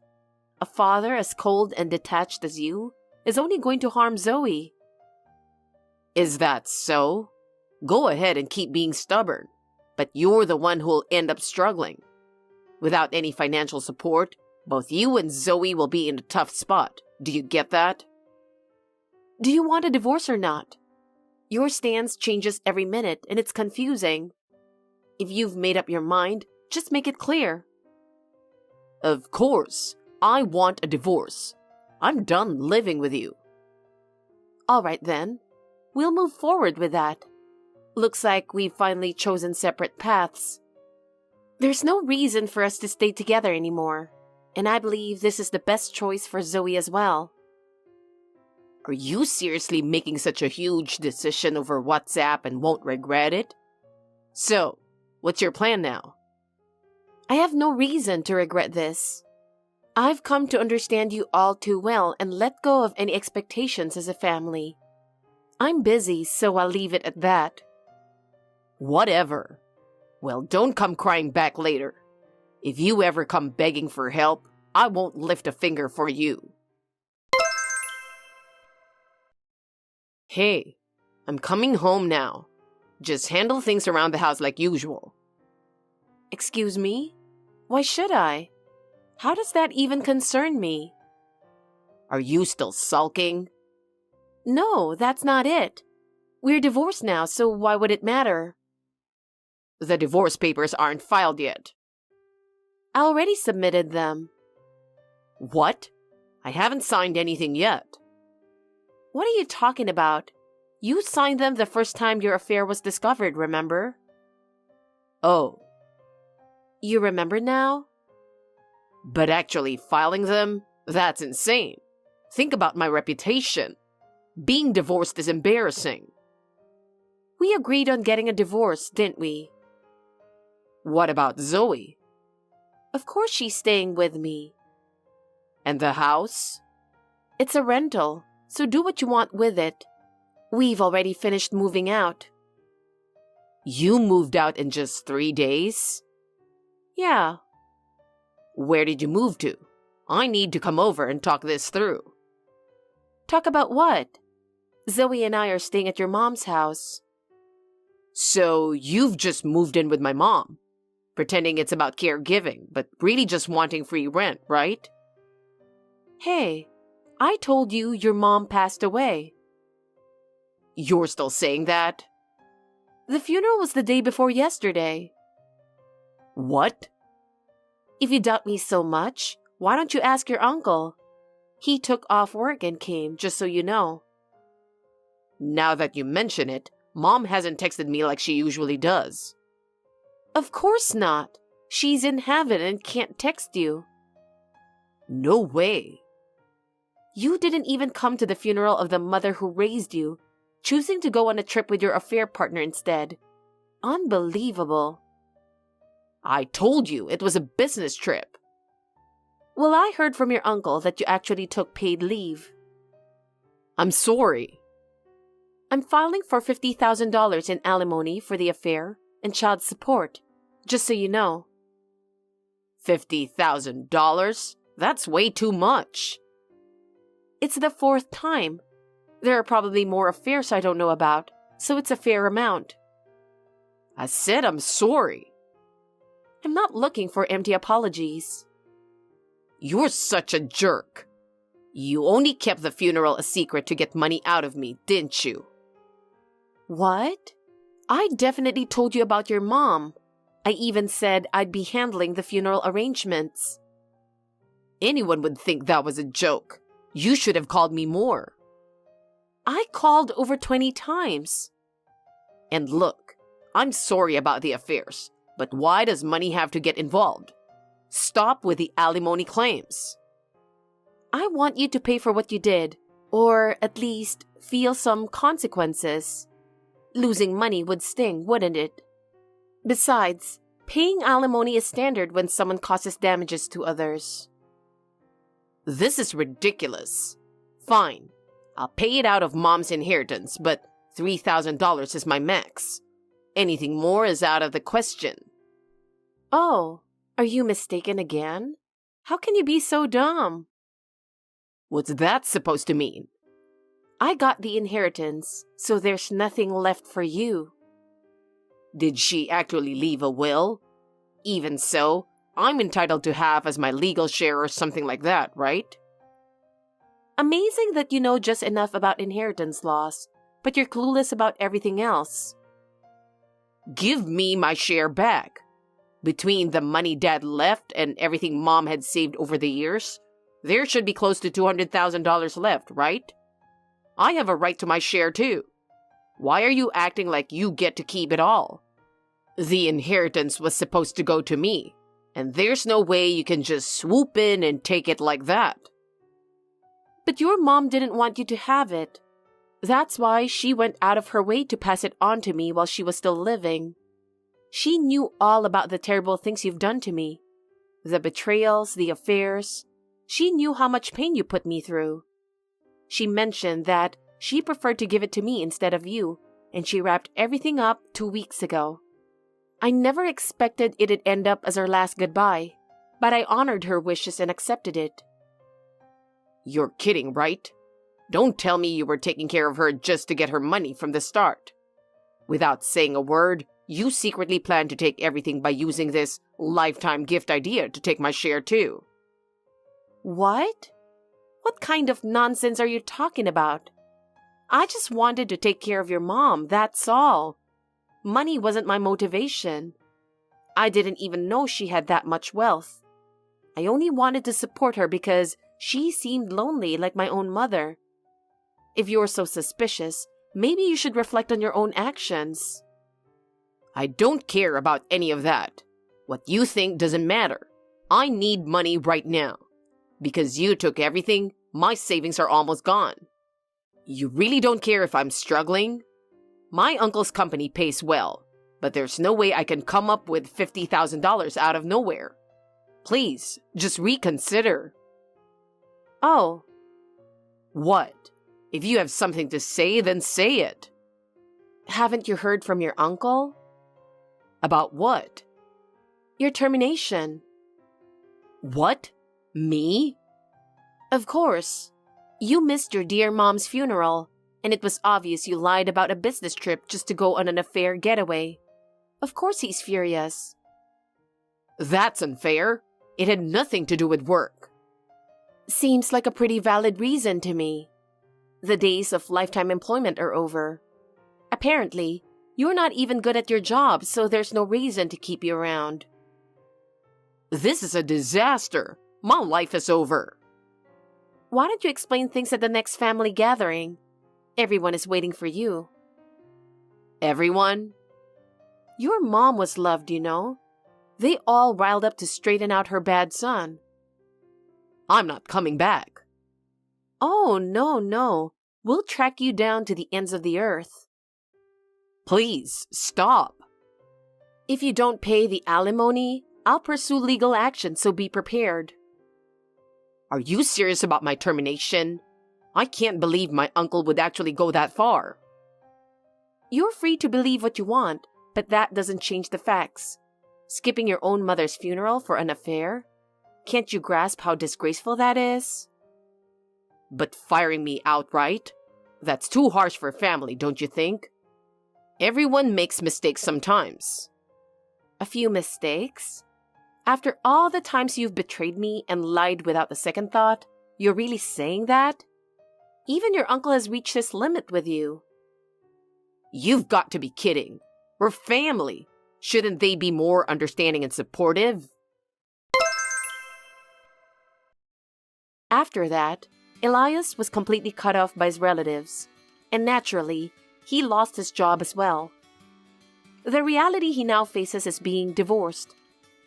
A father as cold and detached as you is only going to harm Zoe. Is that so? Go ahead and keep being stubborn, but you're the one who'll end up struggling. Without any financial support, both you and Zoe will be in a tough spot. Do you get that? Do you want a divorce or not? Your stance changes every minute and it's confusing. If you've made up your mind, just make it clear. Of course, I want a divorce. I'm done living with you. All right then, we'll move forward with that. Looks like we've finally chosen separate paths. There's no reason for us to stay together anymore, and I believe this is the best choice for Zoe as well. Are you seriously making such a huge decision over WhatsApp and won't regret it? So, what's your plan now? I have no reason to regret this. I've come to understand you all too well and let go of any expectations as a family. I'm busy, so I'll leave it at that. Whatever. Well, don't come crying back later. If you ever come begging for help, I won't lift a finger for you. Hey, I'm coming home now. Just handle things around the house like usual. Excuse me? Why should I? How does that even concern me? Are you still sulking? No, that's not it. We're divorced now, so why would it matter? The divorce papers aren't filed yet. I already submitted them. What? I haven't signed anything yet. What are you talking about? You signed them the first time your affair was discovered, remember? Oh. You remember now? But actually filing them? That's insane. Think about my reputation. Being divorced is embarrassing. We agreed on getting a divorce, didn't we? What about Zoe? Of course she's staying with me. And the house? It's a rental, so do what you want with it. We've already finished moving out. You moved out in just 3 days? Yeah. Where did you move to? I need to come over and talk this through. Talk about what? Zoe and I are staying at your mom's house. So you've just moved in with my mom, pretending it's about caregiving, but really just wanting free rent, right? Hey, I told you your mom passed away. You're still saying that? The funeral was the day before yesterday. What? If you doubt me so much, why don't you ask your uncle? He took off work and came, just so you know. Now that you mention it, Mom hasn't texted me like she usually does. Of course not. She's in heaven and can't text you. No way. You didn't even come to the funeral of the mother who raised you, choosing to go on a trip with your affair partner instead. Unbelievable. I told you it was a business trip. Well, I heard from your uncle that you actually took paid leave. I'm sorry. I'm filing for $50,000 in alimony for the affair and child support, just so you know. $50,000? That's way too much. It's the 4th time. There are probably more affairs I don't know about, so it's a fair amount. I said I'm sorry. I'm not looking for empty apologies. You're such a jerk. You only kept the funeral a secret to get money out of me, didn't you? What? I definitely told you about your mom. I even said I'd be handling the funeral arrangements. Anyone would think that was a joke. You should have called me more. I called over 20 times. And look, I'm sorry about the affairs, but why does money have to get involved? Stop with the alimony claims. I want you to pay for what you did, or at least feel some consequences. Losing money would sting, wouldn't it? Besides, paying alimony is standard when someone causes damages to others. This is ridiculous. Fine, I'll pay it out of Mom's inheritance, but $3,000 is my max. Anything more is out of the question. Oh, are you mistaken again? How can you be so dumb? What's that supposed to mean? I got the inheritance, so there's nothing left for you. Did she actually leave a will? Even so, I'm entitled to half as my legal share or something like that, right? Amazing that you know just enough about inheritance laws, but you're clueless about everything else. Give me my share back. Between the money Dad left and everything Mom had saved over the years, there should be close to $200,000 left, right? I have a right to my share too. Why are you acting like you get to keep it all? The inheritance was supposed to go to me, and there's no way you can just swoop in and take it like that. But your mom didn't want you to have it. That's why she went out of her way to pass it on to me while she was still living. She knew all about the terrible things you've done to me. The betrayals, the affairs. She knew how much pain you put me through. She mentioned that she preferred to give it to me instead of you, and she wrapped everything up 2 weeks ago. I never expected it'd end up as our last goodbye, but I honored her wishes and accepted it. You're kidding, right? Don't tell me you were taking care of her just to get her money from the start. Without saying a word, you secretly planned to take everything by using this lifetime gift idea to take my share too. What? What kind of nonsense are you talking about? I just wanted to take care of your mom, that's all. Money wasn't my motivation. I didn't even know she had that much wealth. I only wanted to support her because she seemed lonely like my own mother. If you're so suspicious, maybe you should reflect on your own actions. I don't care about any of that. What you think doesn't matter. I need money right now. Because you took everything, my savings are almost gone. You really don't care if I'm struggling? My uncle's company pays well, but there's no way I can come up with $50,000 out of nowhere. Please, just reconsider. Oh. What? If you have something to say, then say it. Haven't you heard from your uncle? About what? Your termination. What? Me? Of course. You missed your dear mom's funeral, and it was obvious you lied about a business trip just to go on an affair getaway. Of course he's furious. That's unfair. It had nothing to do with work. Seems like a pretty valid reason to me. The days of lifetime employment are over. Apparently, you're not even good at your job, so there's no reason to keep you around. This is a disaster. My life is over. Why don't you explain things at the next family gathering? Everyone is waiting for you. Everyone? Your mom was loved, you know. They all riled up to straighten out her bad son. I'm not coming back. Oh, no. We'll track you down to the ends of the earth. Please, stop. If you don't pay the alimony, I'll pursue legal action, so be prepared. Are you serious about my termination? I can't believe my uncle would actually go that far. You're free to believe what you want, but that doesn't change the facts. Skipping your own mother's funeral for an affair? Can't you grasp how disgraceful that is? But firing me outright? That's too harsh for family, don't you think? Everyone makes mistakes sometimes. A few mistakes? After all the times you've betrayed me and lied without a second thought, you're really saying that? Even your uncle has reached his limit with you. You've got to be kidding. We're family. Shouldn't they be more understanding and supportive? After that, Elias was completely cut off by his relatives, and naturally, he lost his job as well. The reality he now faces is being divorced,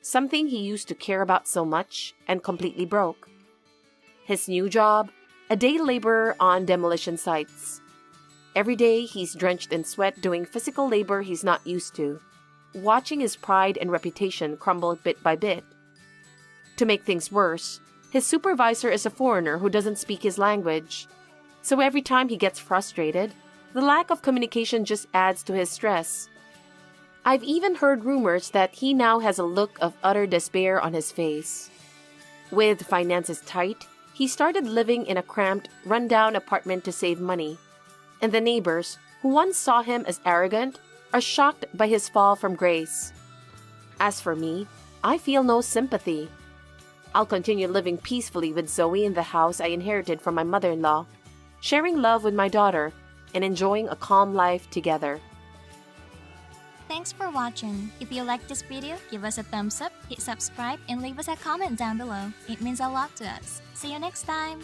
something he used to care about so much and completely broke. His new job, a day laborer on demolition sites. Every day he's drenched in sweat doing physical labor he's not used to, watching his pride and reputation crumble bit by bit. To make things worse, his supervisor is a foreigner who doesn't speak his language. So every time he gets frustrated, the lack of communication just adds to his stress. I've even heard rumors that he now has a look of utter despair on his face. With finances tight, he started living in a cramped, run-down apartment to save money. And the neighbors, who once saw him as arrogant, are shocked by his fall from grace. As for me, I feel no sympathy. I'll continue living peacefully with Zoe in the house I inherited from my mother-in-law, sharing love with my daughter, and enjoying a calm life together. Thanks for watching. If you liked this video, give us a thumbs up, hit subscribe, and leave us a comment down below. It means a lot to us. See you next time!